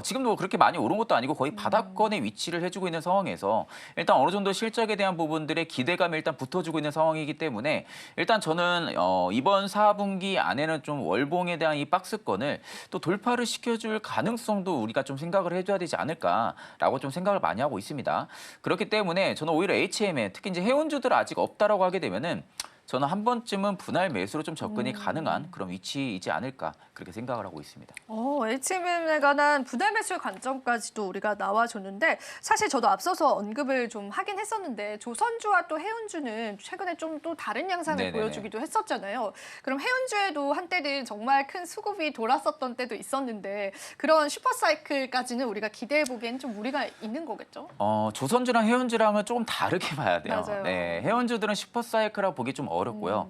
지금도 그렇게 많이 오른 것도 아니고 거의 바닥권에 위치를 해주고 있는 상황에서 일단 어느 정도 실적에 대한 부분들의 기대감이 일단 붙어주고 있는 상황이기 때문에 일단 저는 이번 4분기 안에는 좀 월봉에 대한 이 박스권을 또 돌파를 시켜줄 가능성도 우리가 좀 생각을 해줘야 되지 않을까라고 좀 생각을 많이 하고 있습니다. 그렇기 때문에 저는 오히려 HM에 특히 이제 해운주들 아직 없다라고 하게 되면은 저는 한 번쯤은 분할 매수로 좀 접근이 가능한 그런 위치이지 않을까 그렇게 생각을 하고 있습니다. HM에 관한 분할 매수의 관점까지도 우리가 나와줬는데 사실 저도 앞서서 언급을 좀 하긴 했었는데 조선주와 또 해운주는 최근에 좀 또 다른 양상을 네네네. 보여주기도 했었잖아요. 그럼 해운주에도 한때는 정말 큰 수급이 돌았었던 때도 있었는데 그런 슈퍼사이클까지는 우리가 기대해 보기엔 좀 무리가 있는 거겠죠? 조선주랑 해운주랑은 조금 다르게 봐야 돼요. 맞아요. 네, 해운주들은 슈퍼사이클이라고 보기 좀 어렵고요.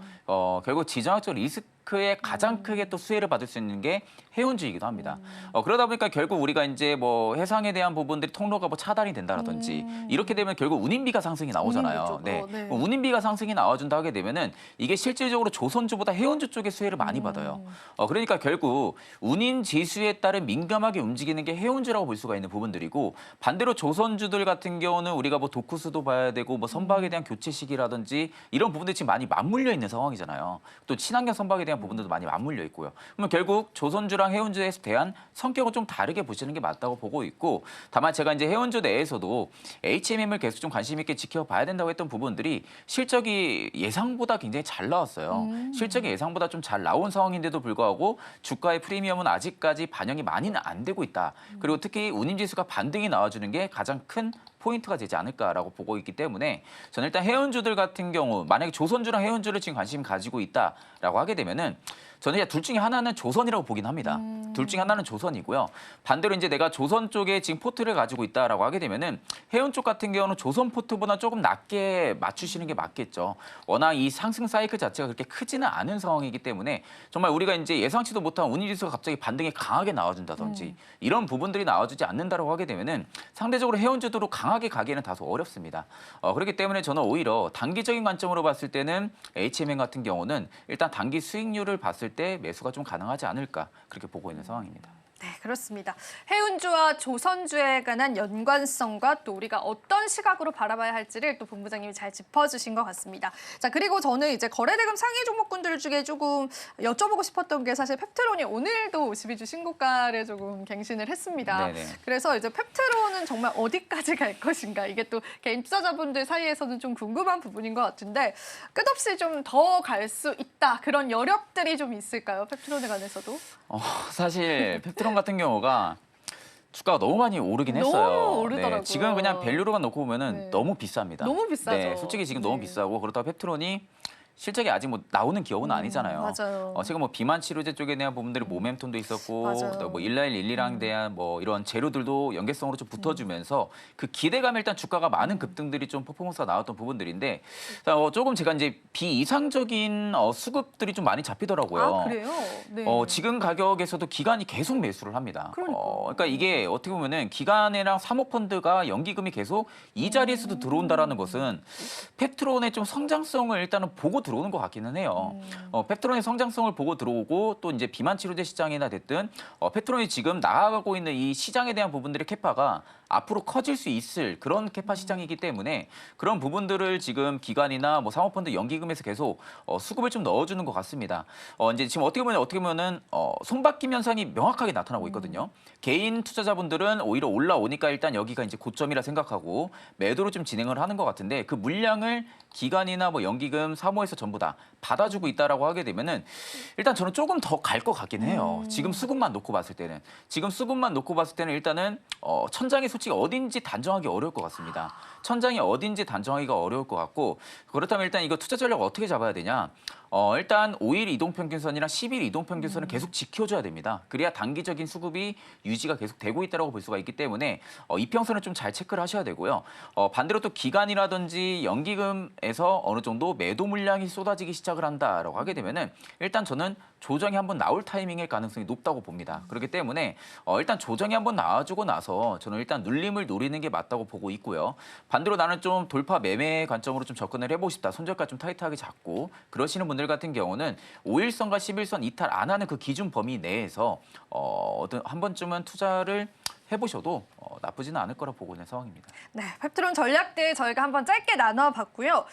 결국 지정학적 리스크에 가장 크게 또 수혜를 받을 수 있는 게 해운주이기도 합니다. 그러다 보니까 결국 우리가 이제 뭐 해상에 대한 부분들이 통로가 뭐 차단이 된다라든지 이렇게 되면 결국 운임비가 상승이 나오잖아요. 운임비 쪽으로, 네. 운임비가 상승이 나와준다 하게 되면은 이게 실질적으로 조선주보다 해운주 쪽에 수혜를 많이 받아요. 그러니까 결국 운임 지수에 따른 민감하게 움직이는 게 해운주라고 볼 수가 있는 부분들이고 반대로 조선주들 같은 경우는 우리가 뭐 도쿠스도 봐야 되고 뭐 선박에 대한 교체 시기라든지 이런 부분들이 지금 많이 맞물려 있는 상황이잖아요. 또 친환경 선박에 대한 대한 부분들도 많이 맞물려 있고요. 그러면 결국 조선주랑 해운주에 대한 성격은 좀 다르게 보시는 게 맞다고 보고 있고, 다만 제가 이제 해운주 내에서도 HMM을 계속 좀 관심 있게 지켜봐야 된다고 했던 부분들이 실적이 예상보다 굉장히 잘 나왔어요. 실적이 예상보다 좀 잘 나온 상황인데도 불구하고 주가의 프리미엄은 아직까지 반영이 많이는 안 되고 있다. 그리고 특히 운임지수가 반등이 나와주는 게 가장 큰 포인트가 되지 않을까라고 보고 있기 때문에 저는 일단 해운주들 같은 경우 만약에 조선주랑 해운주를 지금 관심 가지고 있다라고 하게 되면은 저는 이제 둘 중에 하나는 조선이라고 보긴 합니다. 둘 중에 하나는 조선이고요. 반대로 이제 내가 조선 쪽에 지금 포트를 가지고 있다라고 하게 되면은 해운 쪽 같은 경우는 조선 포트보다 조금 낮게 맞추시는 게 맞겠죠. 워낙 이 상승 사이클 자체가 그렇게 크지는 않은 상황이기 때문에 정말 우리가 이제 예상치도 못한 운임지수가 갑자기 반등이 강하게 나와준다든지 이런 부분들이 나와주지 않는다라고 하게 되면은 상대적으로 해운주도로 강하게 가기에는 다소 어렵습니다. 그렇기 때문에 저는 오히려 단기적인 관점으로 봤을 때는 HMM 같은 경우는 일단 단기 수익률을 봤을 때 매수가 좀 가능하지 않을까 그렇게 보고 있는 상황입니다. 네, 그렇습니다. 해운주와 조선주에 관한 연관성과 또 우리가 어떤 시각으로 바라봐야 할지를 또 본부장님이 잘 짚어주신 것 같습니다. 자, 그리고 저는 이제 거래대금 상위 종목군들 중에 조금 여쭤보고 싶었던 게 사실 펩트론이 오늘도 52주 신고가를 조금 갱신을 했습니다. 네네. 그래서 이제 펩트론은 정말 어디까지 갈 것인가 이게 또 개인 투자자분들 사이에서는 좀 궁금한 부분인 것 같은데 끝없이 좀 더 갈 수 있다 그런 여력들이 좀 있을까요? 펩트론에 관해서도? 사실 펩트론 같은 경우가 주가가 너무 많이 오르긴 너무 했어요. 오르더라고요. 네, 지금 그냥 밸류로만 놓고 보면은 네. 너무 비쌉니다. 너무 비싸죠. 네, 솔직히 지금 네. 너무 비싸고 그렇다고 펩트론이 실적이 아직 뭐 나오는 기업은 아니잖아요. 맞아요. 지금 뭐 비만 치료제 쪽에 대한 부분들이 모멘텀도 있었고, 맞아요. 또 뭐 111이랑 대한 뭐 이런 재료들도 연계성으로 좀 붙어주면서 그 기대감에 일단 주가가 많은 급등들이 좀 퍼포먼스가 나왔던 부분들인데, 조금 제가 이제 비이상적인 수급들이 좀 많이 잡히더라고요. 아, 그래요? 네. 지금 가격에서도 기관이 계속 매수를 합니다. 그러니까 이게 어떻게 보면은 기관이랑 사모펀드가 연기금이 계속 이 자리에서도 들어온다라는 것은 펩트론의 좀 성장성을 일단은 보고 들어오는 것 같기는 해요. 펩트론의 성장성을 보고 들어오고 또 이제 비만 치료제 시장이나 됐든 펩트론이 지금 나아가고 있는 이 시장에 대한 부분들의 캐파가 앞으로 커질 수 있을 그런 캐파 시장이기 때문에 그런 부분들을 지금 기관이나 뭐 사모펀드 연기금에서 계속 수급을 좀 넣어주는 것 같습니다. 이제 지금 어떻게 보면은 손바뀜 현상이 명확하게 나타나고 있거든요. 개인 투자자분들은 오히려 올라오니까 일단 여기가 이제 고점이라 생각하고 매도로 좀 진행을 하는 것 같은데 그 물량을 기관이나 뭐 연기금, 사모에서 전부 다 받아주고 있다라고 하게 되면은 일단 저는 조금 더 갈 것 같긴 해요. 지금 수급만 놓고 봤을 때는 일단은 천장이 솔직히 어딘지 단정하기 어려울 것 같습니다. 천장이 어딘지 단정하기가 어려울 것 같고 그렇다면 일단 이거 투자 전략 어떻게 잡아야 되냐? 일단 5일 이동평균선이랑 10일 이동평균선을 계속 지켜줘야 됩니다. 그래야 단기적인 수급이 유지가 계속 되고 있다고 볼 수가 있기 때문에 이평선을 좀 잘 체크를 하셔야 되고요. 반대로 또 기관이라든지 연기금에서 어느 정도 매도 물량이 쏟아지기 시작을 한다라고 하게 되면은 일단 저는 조정이 한번 나올 타이밍일 가능성이 높다고 봅니다. 그렇기 때문에 일단 조정이 한번 나와주고 나서 저는 일단 눌림을 노리는 게 맞다고 보고 있고요. 반대로 나는 좀 돌파 매매 관점으로 좀 접근을 해보고 싶다. 손절가 좀 타이트하게 잡고 그러시는 분들 같은 경우는 5일선과 11선 이탈 안 하는 그 기준 범위 내에서 한 번쯤은 투자를 해보셔도 나쁘지는 않을 거라 보고 있는 상황입니다. 네, 펩트론 전략들 저희가 한번 짧게 나눠봤고요.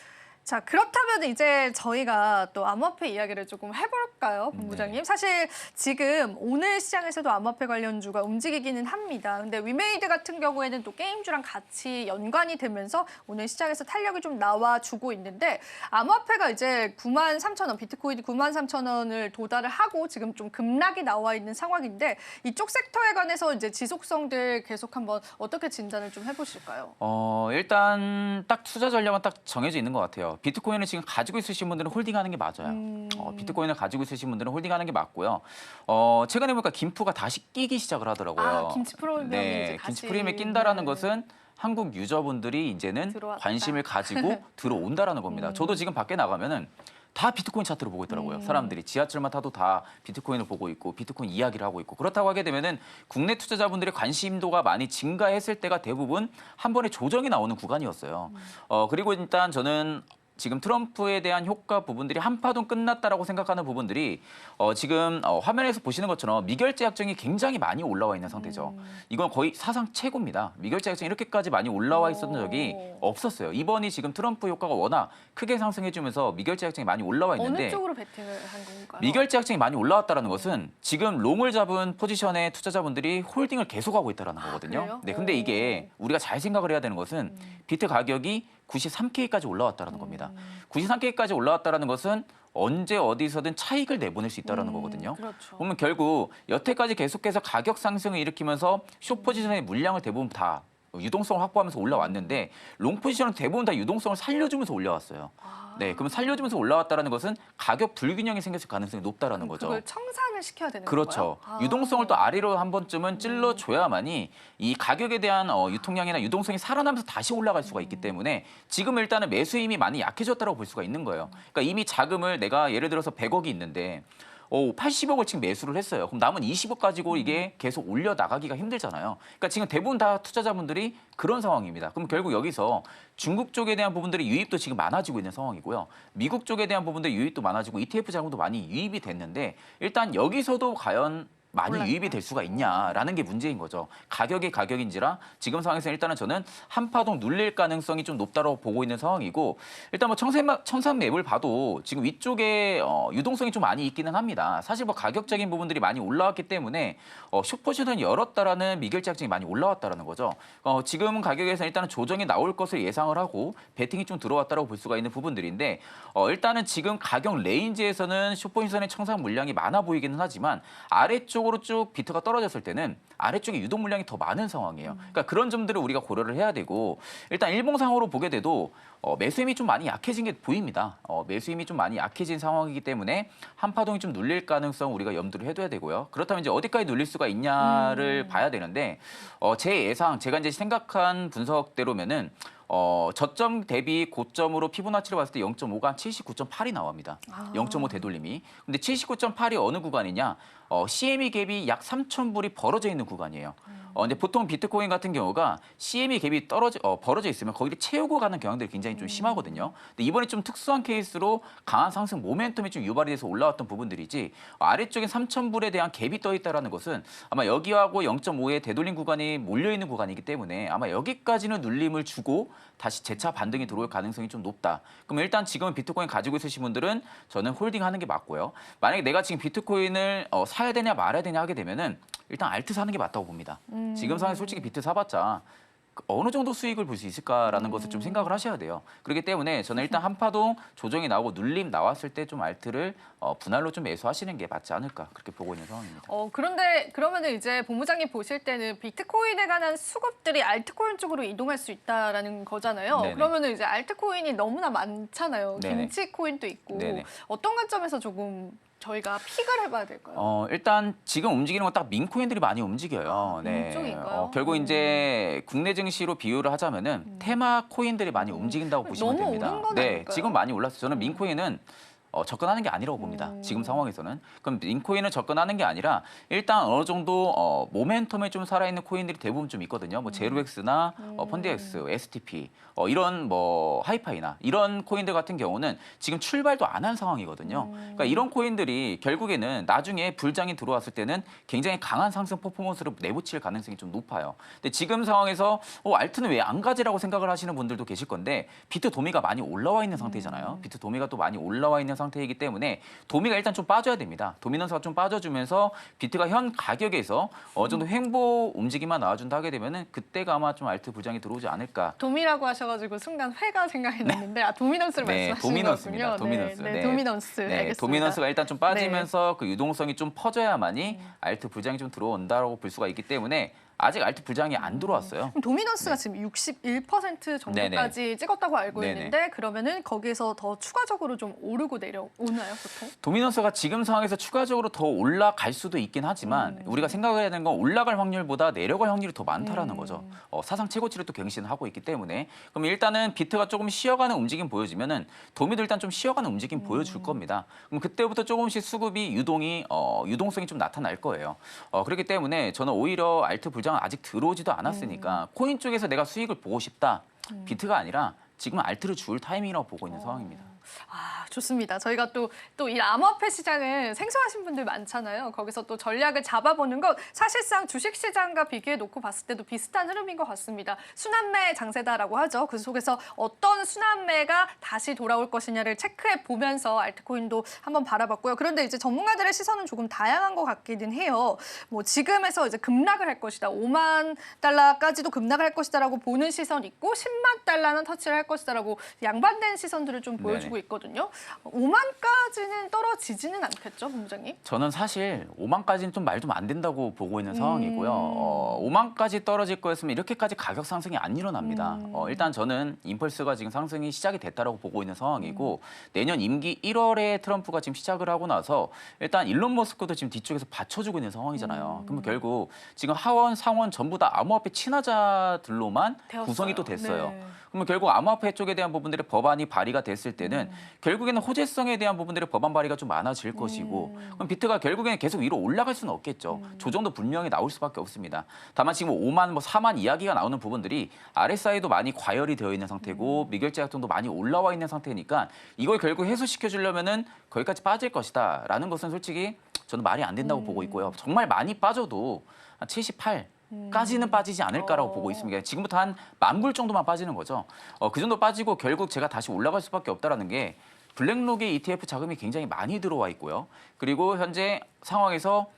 자, 그렇다면 이제 저희가 또 암호화폐 이야기를 조금 해볼까요, 본부장님? 네. 사실 지금 오늘 시장에서도 암호화폐 관련주가 움직이기는 합니다. 근데 위메이드 같은 경우에는 또 게임주랑 같이 연관이 되면서 오늘 시장에서 탄력이 좀 나와주고 있는데 암호화폐가 이제 93,000원, 비트코인이 93,000원을 도달을 하고 지금 좀 급락이 나와 있는 상황인데 이쪽 섹터에 관해서 이제 지속성들 계속 한번 어떻게 진단을 좀 해보실까요? 일단 딱 투자 전략은 딱 정해져 있는 것 같아요. 비트코인을 지금 가지고 있으신 분들은 홀딩하는 게 맞아요. 비트코인을 가지고 있으신 분들은 홀딩하는 게 맞고요. 최근에 보니까 김프가 다시 끼기 시작을 하더라고요. 아, 김치 프로그램이 이제 네, 다시. 김치 프리미엄에 낀다라는 것은 한국 유저분들이 이제는 들어왔다. 관심을 가지고 들어온다라는 겁니다. 저도 지금 밖에 나가면은 다 비트코인 차트를 보고 있더라고요. 사람들이 지하철만 타도 다 비트코인을 보고 있고 비트코인 이야기를 하고 있고 그렇다고 하게 되면은 국내 투자자분들의 관심도가 많이 증가했을 때가 대부분 한 번에 조정이 나오는 구간이었어요. 그리고 일단 저는 지금 트럼프에 대한 효과 부분들이 한파동 끝났다라고 생각하는 부분들이 지금 화면에서 보시는 것처럼 미결제 약정이 굉장히 많이 올라와 있는 상태죠. 이건 거의 사상 최고입니다. 미결제 약정이 이렇게까지 많이 올라와 있었던 적이 없었어요. 이번이 지금 트럼프 효과가 워낙 크게 상승해주면서 미결제 약정이 많이 올라와 있는데 어느 쪽으로 베팅을 한 건가요? 미결제 약정이 많이 올라왔다는 것은 지금 롱을 잡은 포지션의 투자자분들이 홀딩을 계속하고 있다는 거거든요. 그래요? 네, 근데 이게 우리가 잘 생각을 해야 되는 것은 비트 가격이 93K까지 올라왔다는 겁니다. 93K까지 올라왔다는 것은 언제 어디서든 차익을 내보낼 수 있다는 거거든요. 그렇죠. 그러면 결국 여태까지 계속해서 가격 상승을 일으키면서 숏 포지션의 물량을 대부분 다 유동성을 확보하면서 올라왔는데 롱 포지션은 대부분 다 유동성을 살려주면서 올라왔어요. 네, 그러면 살려주면서 올라왔다라는 것은 가격 불균형이 생겼을 가능성이 높다라는 거죠. 그걸 청산을 시켜야 되는 그렇죠. 건가요? 유동성을 또 아래로 한 번쯤은 찔러줘야만이 이 가격에 대한 유통량이나 유동성이 살아나면서 다시 올라갈 수가 있기 때문에 지금 일단은 매수 힘이 많이 약해졌다고 볼 수가 있는 거예요. 그러니까 이미 자금을 내가 예를 들어서 100억이 있는데 80억을 지금 매수를 했어요. 그럼 남은 20억 가지고 이게 계속 올려 나가기가 힘들잖아요. 그러니까 지금 대부분 다 투자자분들이 그런 상황입니다. 그럼 결국 여기서 중국 쪽에 대한 부분들이 유입도 지금 많아지고 있는 상황이고요. 미국 쪽에 대한 부분들 유입도 많아지고 ETF 자금도 많이 유입이 됐는데 일단 여기서도 과연 많이 유입이 될 수가 있냐라는 게 문제인 거죠. 가격이 가격인지라 지금 상황에서 일단은 저는 한파동 눌릴 가능성이 좀 높다고 보고 있는 상황이고 일단 뭐 청산 맵을 봐도 지금 위쪽에 유동성이 좀 많이 있기는 합니다. 사실 뭐 가격적인 부분들이 많이 올라왔기 때문에 숏포지션을 열었다라는 미결제 약정이 많이 올라왔다라는 거죠. 지금 가격에서 일단은 조정이 나올 것을 예상을 하고 베팅이 좀 들어왔다고 볼 수가 있는 부분들인데 일단은 지금 가격 레인지에서는 숏포지션의 청산 물량이 많아 보이기는 하지만 아래쪽 쪽으로 쭉 비트가 떨어졌을 때는 아래쪽에 유동 물량이 더 많은 상황이에요. 그러니까 그런 점들을 우리가 고려를 해야 되고 일단 일봉상으로 보게 돼도 매수 힘이 좀 많이 약해진 게 보입니다. 매수 힘이 좀 많이 약해진 상황이기 때문에 한파동이 좀 눌릴 가능성 우리가 염두를 해둬야 되고요. 그렇다면 이제 어디까지 눌릴 수가 있냐를 봐야 되는데 제 예상, 제가 이제 생각한 분석대로면은 저점 대비 고점으로 피보나치를 봤을 때 0.5가 한 79.8이 나옵니다. 0.5 되돌림이. 근데 79.8이 어느 구간이냐? CME 갭이 약 3,000불이 벌어져 있는 구간이에요. 근데 보통 비트코인 같은 경우가 CME 갭이 벌어져 있으면 거기를 채우고 가는 경향들이 굉장히 좀 심하거든요. 근데 이번에 좀 특수한 케이스로 강한 상승 모멘텀이 좀 유발이 돼서 올라왔던 부분들이지 아래쪽에 3,000불에 대한 갭이 떠 있다는 것은 아마 여기하고 0.5의 되돌림 구간이 몰려 있는 구간이기 때문에 아마 여기까지는 눌림을 주고 다시 재차 반등이 들어올 가능성이 좀 높다. 그럼 일단 지금은 비트코인 가지고 있으신 분들은 저는 홀딩하는 게 맞고요. 만약에 내가 지금 비트코인을 사야 되냐 말아야 되냐 하게 되면은 일단 알트 사는 게 맞다고 봅니다. 지금 상황에 솔직히 비트 사봤자 어느 정도 수익을 볼 수 있을까라는 것을 좀 생각을 하셔야 돼요. 그렇기 때문에 저는 일단 한파동 조정이 나오고 눌림 나왔을 때 좀 알트를 분할로 좀 매수하시는 게 맞지 않을까 그렇게 보고 있는 상황입니다. 그런데 그러면은 이제 본부장님 보실 때는 비트코인에 관한 수급들이 알트코인 쪽으로 이동할 수 있다라는 거잖아요. 네네. 그러면은 이제 알트코인이 너무나 많잖아요. 네네. 김치코인도 있고 네네. 어떤 관점에서 조금 저희가 픽을 해봐야 될까요? 일단 지금 움직이는 건 딱 민코인들이 많이 움직여요. 민쪽인가요? 결국 이제 국내 증시로 비유를 하자면은 테마 코인들이 많이 움직인다고 보시면 너무 됩니다. 오른 건 네, 아닐까요? 지금 많이 올랐어요. 저는 민코인은 접근하는 게 아니라고 봅니다. 지금 상황에서는. 그럼 민코인은 접근하는 게 아니라 일단 어느 정도 모멘텀에 좀 살아있는 코인들이 대부분 좀 있거든요. 뭐 제로엑스나 펀디엑스, STP 이런 뭐 하이파이나 이런 코인들 같은 경우는 지금 출발도 안 한 상황이거든요. 그러니까 이런 코인들이 결국에는 나중에 불장이 들어왔을 때는 굉장히 강한 상승 퍼포먼스를 내보칠 가능성이 좀 높아요. 근데 지금 상황에서 알트는 왜 안 가지라고 생각을 하시는 분들도 계실 건데 비트 도미가 많이 올라와 있는 상태잖아요. 비트 도미가 또 많이 올라와 있는 상태이기 때문에 도미가 일단 좀 빠져야 됩니다. 도미넌스가 좀 빠져주면서 비트가 현 가격에서 어느 정도 횡보 움직임만 나와준다 하게 되면은 그때가 아마 좀 알트 불장이 들어오지 않을까. 도미라고 하셔가지고 순간 회가 생각이 났는데 도미넌스를 네, 말씀하시는 도미넌스입니다. 거군요. 도미넌스. 네, 네. 도미넌스. 네, 알겠습니다. 도미넌스가 일단 좀 빠지면서 그 유동성이 좀 퍼져야만이 알트 불장이 좀 들어온다고 볼 수가 있기 때문에 아직 알트 불장이 안 들어왔어요. 그럼 도미넌스가 지금 61% 정도까지 찍었다고 알고 네네. 있는데 그러면은 거기서 더 추가적으로 좀 오르고 내려오나요, 보통? 도미넌스가 지금 상황에서 추가적으로 더 올라갈 수도 있긴 하지만 우리가 생각해야 되는 건 올라갈 확률보다 내려갈 확률이 더 많다라는 거죠. 사상 최고치를 또 갱신하고 있기 때문에 그럼 일단은 비트가 조금 쉬어가는 움직임 보여지면은 도미도 일단 좀 쉬어가는 움직임 보여줄 겁니다. 그럼 그때부터 조금씩 수급이 유동성이 좀 나타날 거예요. 그렇기 때문에 저는 오히려 알트 불장은 아직 들어오지도 않았으니까 코인 쪽에서 내가 수익을 보고 싶다. 비트가 아니라 지금은 알트를 줄 타이밍이라고 보고 있는 상황입니다. 아, 좋습니다. 저희가 또 이 암호화폐 시장은 생소하신 분들 많잖아요. 거기서 또 전략을 잡아보는 것 사실상 주식시장과 비교해 놓고 봤을 때도 비슷한 흐름인 것 같습니다. 순환매 장세다라고 하죠. 그 속에서 어떤 순환매가 다시 돌아올 것이냐를 체크해 보면서 알트코인도 한번 바라봤고요. 그런데 이제 전문가들의 시선은 조금 다양한 것 같기는 해요. 뭐 지금에서 이제 급락을 할 것이다. 5만 달러까지도 급락을 할 것이다라고 보는 시선 있고 10만 달러는 터치를 할 것이다라고 양반된 시선들을 좀 보여주고 있거든요. 5만까지는 떨어지지는 않겠죠, 본부장님? 저는 사실 5만까지는 좀 말 좀 안 된다고 보고 있는 상황이고요. 5만까지 떨어질 거였으면 이렇게까지 가격 상승이 안 일어납니다. 일단 저는 임펄스가 지금 상승이 시작이 됐다라고 보고 있는 상황이고 내년 임기 1월에 트럼프가 지금 시작을 하고 나서 일단 일론 머스크도 지금 뒤쪽에서 받쳐주고 있는 상황이잖아요. 그러면 결국 지금 하원, 상원 전부 다 암호화폐 친화자들로만 되었어요. 구성이 또 됐어요. 네. 그러면 결국 암호화폐 쪽에 대한 부분들의 법안이 발의가 됐을 때는 결국에는 호재성에 대한 부분들의 법안 발의가 좀 많아질 것이고 그럼 비트가 결국에는 계속 위로 올라갈 수는 없겠죠. 조정도 분명히 나올 수밖에 없습니다. 다만 지금 5만, 4만 이야기가 나오는 부분들이 RSI도 많이 과열이 되어 있는 상태고 미결제 약정도 많이 올라와 있는 상태니까 이걸 결국 해소시켜 주려면은 거기까지 빠질 것이다라는 것은 솔직히 저는 말이 안 된다고 보고 있고요. 정말 많이 빠져도 한 78. 까지는 빠지지 않을까라고 보고 있습니다. 지금부터 한 10,000불 정도만 빠지는 거죠. 그 정도 빠지고 결국 제가 다시 올라갈 수밖에 없다라는 게 블랙록의 ETF 자금이 굉장히 많이 들어와 있고요. 그리고 현재 상황에서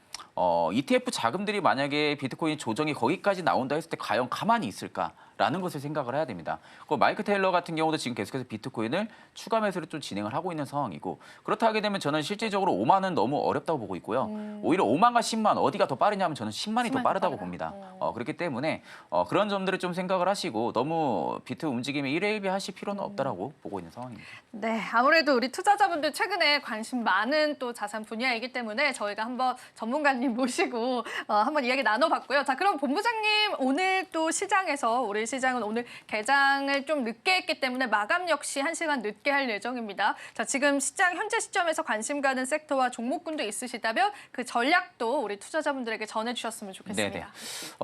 ETF 자금들이 만약에 비트코인 조정이 거기까지 나온다 했을 때 과연 가만히 있을까라는 것을 생각을 해야 됩니다. 마이크 테일러 같은 경우도 지금 계속해서 비트코인을 추가 매수를 좀 진행을 하고 있는 상황이고 그렇다 하게 되면 저는 실질적으로 5만은 너무 어렵다고 보고 있고요. 오히려 5만과 10만 어디가 더 빠르냐면 저는 10만이 더 빠르다고 봅니다. 그렇기 때문에 그런 점들을 좀 생각을 하시고 너무 비트 움직임에 일회일비하실 필요는 없다라고 보고 있는 상황입니다. 네, 아무래도 우리 투자자분들 최근에 관심 많은 또 자산 분야이기 때문에 저희가 한번 전문가님 모시고 한번 이야기 나눠봤고요. 자, 그럼 본부장님 오늘 또 시장에서 우리 시장은 오늘 개장을 좀 늦게 했기 때문에 마감 역시 1시간 늦게 할 예정입니다. 자, 지금 시장 현재 시점에서 관심 가는 섹터와 종목군도 있으시다면 그 전략도 우리 투자자분들에게 전해주셨으면 좋겠습니다. 네네.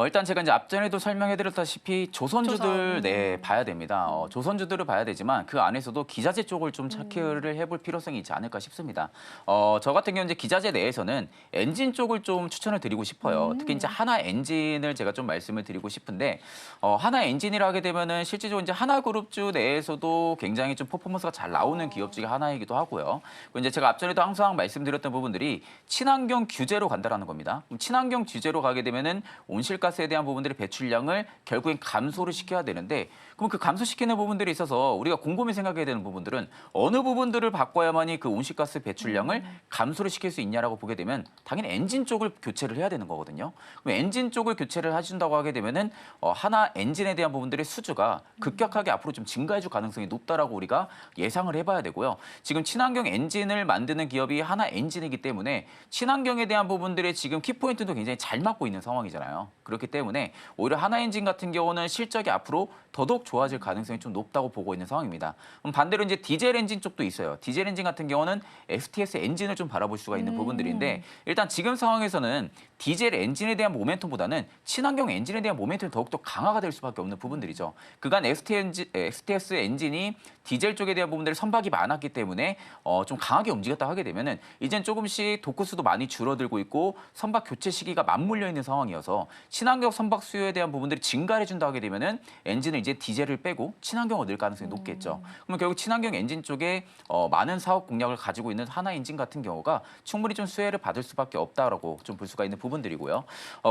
일단 제가 이제 앞전에도 설명해드렸다시피 조선주들 조선. 봐야 됩니다. 조선주들을 봐야 되지만 그 안에서도 기자재 쪽을 좀 체크를 해볼 필요성이 있지 않을까 싶습니다. 저 같은 경우는 이제 기자재 내에서는 엔진 쪽을 좀 추천을 드리고 싶어요. 특히 이제 하나 엔진을 제가 좀 말씀을 드리고 싶은데 하나 엔진이라 하게 되면은 실질적으로 이제 하나그룹주 내에서도 굉장히 좀 퍼포먼스가 잘 나오는 기업 중에 하나이기도 하고요. 그리고 이제 제가 앞전에도 항상 말씀드렸던 부분들이 친환경 규제로 간다라는 겁니다. 그럼 친환경 규제로 가게 되면은 온실가스에 대한 부분들의 배출량을 결국엔 감소를 시켜야 되는데 그럼 그 감소시키는 부분들이 있어서 우리가 곰곰이 생각해야 되는 부분들은 어느 부분들을 바꿔야만이 그 온실가스 배출량을 감소를 시킬 수 있냐라고 보게 되면 당연히 엔진 쪽을 교체를 해야 되는 거거든요. 그럼 엔진 쪽을 교체를 해준다고 하게 되면은 하나 엔진에 대한 부분들의 수주가 급격하게 앞으로 좀 증가해줄 가능성이 높다라고 우리가 예상을 해봐야 되고요. 지금 친환경 엔진을 만드는 기업이 하나 엔진이기 때문에 친환경에 대한 부분들의 지금 키포인트도 굉장히 잘 맞고 있는 상황이잖아요. 그렇기 때문에 오히려 하나 엔진 같은 경우는 실적이 앞으로 더더욱 좋아질 가능성이 좀 높다고 보고 있는 상황입니다. 그럼 반대로 이제 디젤 엔진 쪽도 있어요. 디젤 엔진 같은 경우는 STS 엔진을 좀 바라볼 수가 있는 부분들인데 일단 지금 상황에서는 디젤 엔진에 대한 모멘텀보다는 친환경 엔진에 대한 모멘텀이 더욱더 강화가 될 수밖에 없는 부분들이죠. 그간 STS 엔진이 디젤 쪽에 대한 부분들이 선박이 많았기 때문에 좀 강하게 움직였다 하게 되면은 이젠 조금씩 도크수도 많이 줄어들고 있고 선박 교체 시기가 맞물려 있는 상황이어서 친환경 선박 수요에 대한 부분들이 증가해 준다 하게 되면은 엔진을 이제 디젤을 빼고 친환경을 넣을 가능성이 높겠죠. 그러면 결국 친환경 엔진 쪽에 많은 사업 공략을 가지고 있는 하나 엔진 같은 경우가 충분히 좀 수혜를 받을 수밖에 없다라고 좀 볼 수가 있는 부분들이고요.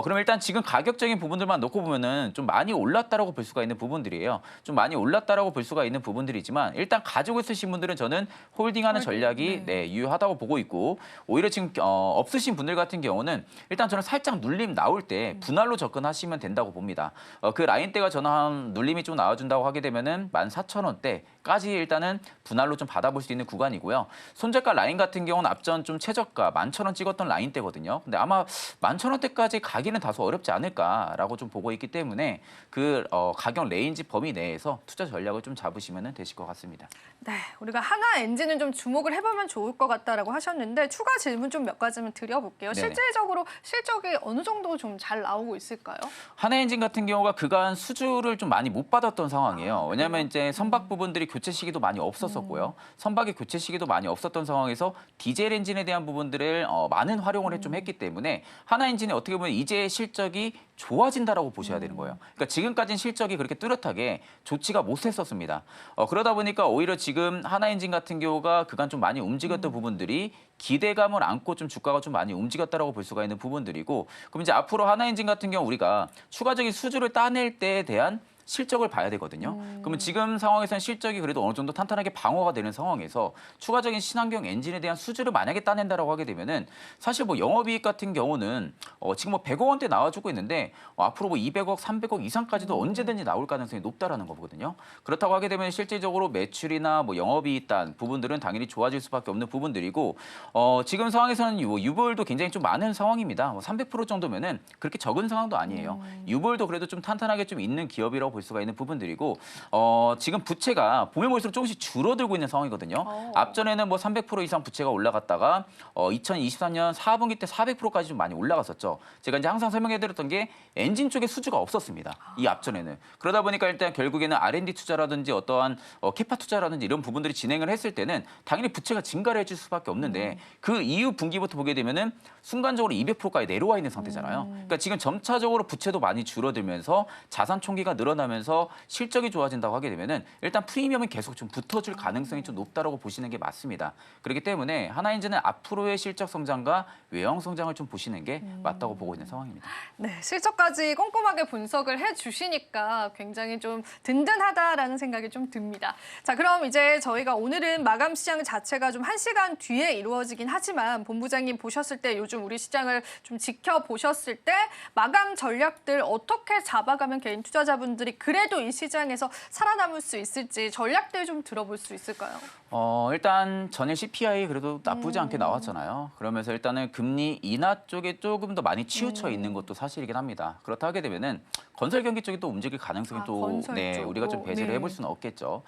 그럼 일단 지금 가격적인 부분들만 놓고 보면은 좀 많이 올랐다라고 볼 수가 있는 부분들이에요. 좀 많이 올랐다라고 볼 수가 있는 부분들이지만 일단 가지고 있으신 분들은 저는 홀딩하는 전략이 유효하다고 보고 있고 오히려 지금 없으신 분들 같은 경우는 일단 저는 살짝 눌림 나올 때 분할로 접근하시면 된다고 봅니다. 그 라인대가 저는 한 눌림이 좀 나와준다고 하게 되면은 14,000원대까지 일단은 분할로 좀 받아볼 수 있는 구간이고요. 손절가 라인 같은 경우는 앞전 좀 최저가 11,000원 찍었던 라인대거든요. 근데 아마 11,000원대까지 가기는 다소 어렵지 않을까라고 좀 보고 있기 때문에 그 가격 레인지 범위 내에서 투자 전략을 좀 잡으시면 되실 것 같습니다. 네, 우리가 하나 엔진은 좀 주목을 해보면 좋을 것 같다라고 하셨는데 추가 질문 좀 몇 가지만 드려볼게요. 네네. 실질적으로 실적이 어느 정도 좀 잘 나오고 있을까요? 하나엔진 같은 경우가 그간 수주를 좀 많이 못 받았던 상황이에요. 왜냐하면 이제 선박 부분들이 교체 시기도 많이 없었었고요. 선박의 교체 시기도 많이 없었던 상황에서 디젤 엔진에 대한 부분들을 많은 활용을 좀 했기 때문에 하나엔진이 어떻게 보면 이제 실적이 좋아진다라고 보셔야 되는 거예요. 그러니까 지금까지는 실적이 그렇게 뚜렷하게 좋지가 못했었습니다. 그러다 보니까 오히려 지금 하나엔진 같은 경우가 그간 좀 많이 움직였던 부분들이 기대감을 안고 좀 주가가 좀 많이 움직였다라고 볼 수가 있는 부분들이고, 그럼 이제 앞으로 하나엔진 같은 경우 우리가 추가적인 수주를 따낼 때에 대한 실적을 봐야 되거든요. 그러면 지금 상황에서는 실적이 그래도 어느 정도 탄탄하게 방어가 되는 상황에서 추가적인 친환경 엔진에 대한 수주를 만약에 따낸다라고 하게 되면은 사실 뭐 영업이익 같은 경우는 지금 뭐 100억 원대 나와주고 있는데 앞으로 뭐 200억, 300억 이상까지도 언제든지 나올 가능성이 높다라는 거거든요. 그렇다고 하게 되면 실질적으로 매출이나 뭐 영업이익 단 부분들은 당연히 좋아질 수밖에 없는 부분들이고, 지금 상황에서는 유보율도 굉장히 좀 많은 상황입니다. 뭐 300% 정도면은 그렇게 적은 상황도 아니에요. 유보율도 그래도 좀 탄탄하게 좀 있는 기업이라고 볼 수가 있는 부분들이고, 지금 부채가 보면 볼수록 조금씩 줄어들고 있는 상황이거든요. 앞전에는 뭐 300% 이상 부채가 올라갔다가 2023년 4분기 때 400%까지 좀 많이 올라갔었죠. 제가 이제 항상 설명해드렸던 게 엔진 쪽에 수주가 없었습니다. 이 앞전에는. 그러다 보니까 일단 결국에는 R&D 투자라든지 어떠한 캐파 투자라든지 이런 부분들이 진행을 했을 때는 당연히 부채가 증가를 해줄 수밖에 없는데 그 이후 분기부터 보게 되면은 순간적으로 200%까지 내려와 있는 상태잖아요. 그러니까 지금 점차적으로 부채도 많이 줄어들면서 자산 총기가 늘어나면서 실적이 좋아진다고 하게 되면은 일단 프리미엄은 계속 좀 붙어줄 가능성이 좀 높다라고 보시는 게 맞습니다. 그렇기 때문에 하나엔진은 앞으로의 실적 성장과 외형 성장을 좀 보시는 게 맞다고 보고 있는 상황입니다. 네, 실적까지 꼼꼼하게 분석을 해주시니까 굉장히 좀 든든하다라는 생각이 좀 듭니다. 자, 그럼 이제 저희가 오늘은 마감 시장 자체가 좀 1시간 뒤에 이루어지긴 하지만 본부장님 보셨을 때 요즘 우리 시장을 좀 지켜보셨을 때 마감 전략들 어떻게 잡아가면 개인 투자자분들이 그래도 이 시장에서 살아남을 수 있을지 전략들 좀 들어볼 수 있을까요? 일단 전일 CPI 그래도 나쁘지 않게 나왔잖아요. 그러면서 일단은 금리 인하 쪽에 조금 더 많이 치우쳐 있는 것도 사실이긴 합니다. 그렇다 하게 되면은 건설 경기 쪽이 또 움직일 가능성이 또 건설 쪽으로. 우리가 좀 배제를 네. 해볼 수는 없겠죠.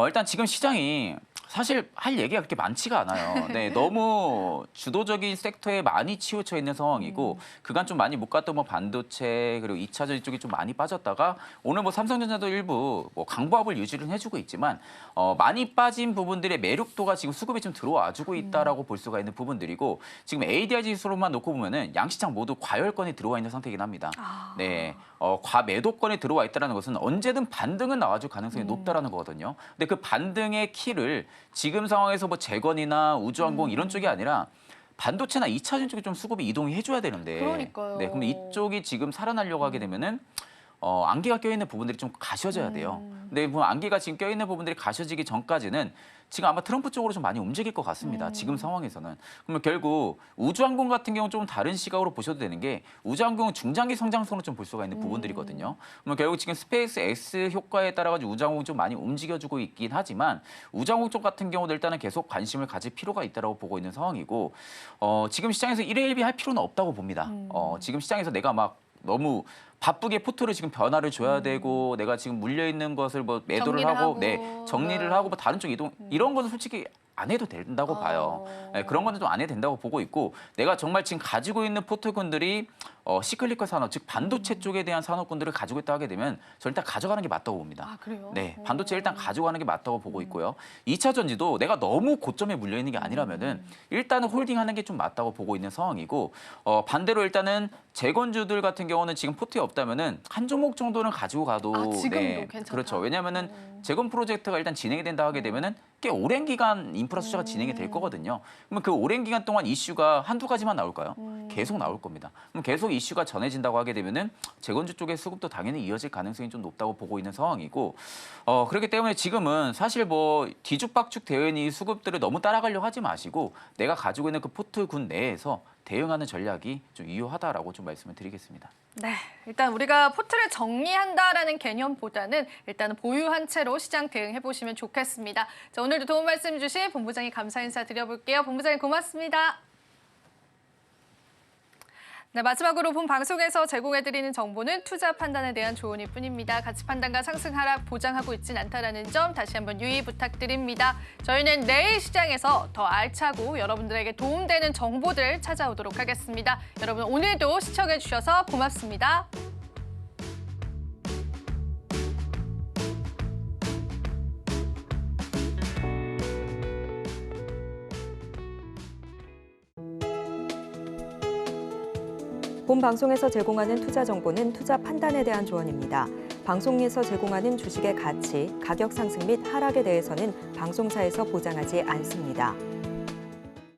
일단 지금 시장이 사실 할 얘기가 그렇게 많지가 않아요. 네, 너무 주도적인 섹터에 많이 치우쳐 있는 상황이고 그간 좀 많이 못 갔던 뭐 반도체 그리고 2차 전지 쪽이 좀 많이 빠졌다가 오늘 뭐 삼성전자도 일부 뭐 강보합을 유지를 해주고 있지만 많이 빠진 부분들의 매력도가 지금 수급이 좀 들어와주고 있다라고 볼 수가 있는 부분들이고 지금 ADR 지수로만 놓고 보면은 양시장 모두 과열권이 들어와 있는 상태이긴 합니다. 네, 과매도권에 들어와 있다는 것은 언제든 반등은 나와줄 가능성이 높다라는 거거든요. 근데 그 반등의 키를 지금 상황에서 뭐 재건이나 우주항공 이런 쪽이 아니라 반도체나 2차전 쪽에 좀 수급이 이동이 해줘야 되는데. 그러니까요. 네, 그럼 이쪽이 지금 살아나려고 하게 되면은 안개가 껴있는 부분들이 좀 가셔져야 돼요. 근데 뭐 안개가 지금 껴있는 부분들이 가셔지기 전까지는 지금 아마 트럼프 쪽으로 좀 많이 움직일 것 같습니다. 지금 상황에서는. 그러면 결국 우주항공 같은 경우는 좀 다른 시각으로 보셔도 되는 게 우주항공은 중장기 성장성으로 좀 볼 수가 있는 부분들이거든요. 그러면 결국 지금 스페이스 X 효과에 따라 가지고 우주항공이 좀 많이 움직여주고 있긴 하지만 우주항공 쪽 같은 경우도 일단은 계속 관심을 가질 필요가 있다고 보고 있는 상황이고 지금 시장에서 1회 1비 할 필요는 없다고 봅니다. 지금 시장에서 내가 막 너무 바쁘게 포트를 지금 변화를 줘야 되고 내가 지금 물려 있는 것을 뭐 매도를 정리를 하고 하고. 네, 정리를 하고 뭐 다른 쪽 이동 이런 거는 솔직히 안 해도 된다고 봐요. 네, 그런 거는 좀 안 해도 된다고 보고 있고 내가 정말 지금 가지고 있는 포트군들이 시클리컬 산업 즉 반도체 쪽에 대한 산업군들을 가지고 있다 하게 되면 저 일단 가져가는 게 맞다고 봅니다. 아, 그래요? 네, 반도체 일단 가져가는 게 맞다고 보고 있고요. 2차 전지도 내가 너무 고점에 물려 있는 게 아니라면은 일단은 홀딩하는 게 좀 맞다고 보고 있는 상황이고 반대로 일단은 재건주들 같은 경우는 지금 포트에 없다면은 한 종목 정도는 가지고 가도 지금도 괜찮다. 그렇죠. 왜냐하면은 재건 프로젝트가 일단 진행이 된다 하게 되면은 꽤 오랜 기간 인프라 투자가 진행이 될 거거든요. 그러면 그 오랜 기간 동안 이슈가 한두 가지만 나올까요? 계속 나올 겁니다. 그럼 계속 이슈가 전해진다고 하게 되면은 재건주 쪽의 수급도 당연히 이어질 가능성이 좀 높다고 보고 있는 상황이고 그렇기 때문에 지금은 사실 뭐 뒤죽박죽 되어 있는 이 수급들을 너무 따라가려고 하지 마시고 내가 가지고 있는 그 포트군 내에서 대응하는 전략이 좀 유효하다라고 좀 말씀을 드리겠습니다. 네, 일단 우리가 포트를 정리한다라는 개념보다는 일단은 보유한 채로 시장 대응해 보시면 좋겠습니다. 자, 오늘도 도움 말씀 주신 본부장님 감사 인사 드려볼게요. 본부장님 고맙습니다. 네, 마지막으로 본 방송에서 제공해드리는 정보는 투자 판단에 대한 조언일 뿐입니다. 가치 판단과 상승 하락 보장하고 있진 않다는 점 다시 한번 유의 부탁드립니다. 저희는 내일 시장에서 더 알차고 여러분들에게 도움되는 정보들 찾아오도록 하겠습니다. 여러분 오늘도 시청해주셔서 고맙습니다. 본 방송에서 제공하는 투자 정보는 투자 판단에 대한 조언입니다. 방송에서 제공하는 주식의 가치, 가격 상승 및 하락에 대해서는 방송사에서 보장하지 않습니다.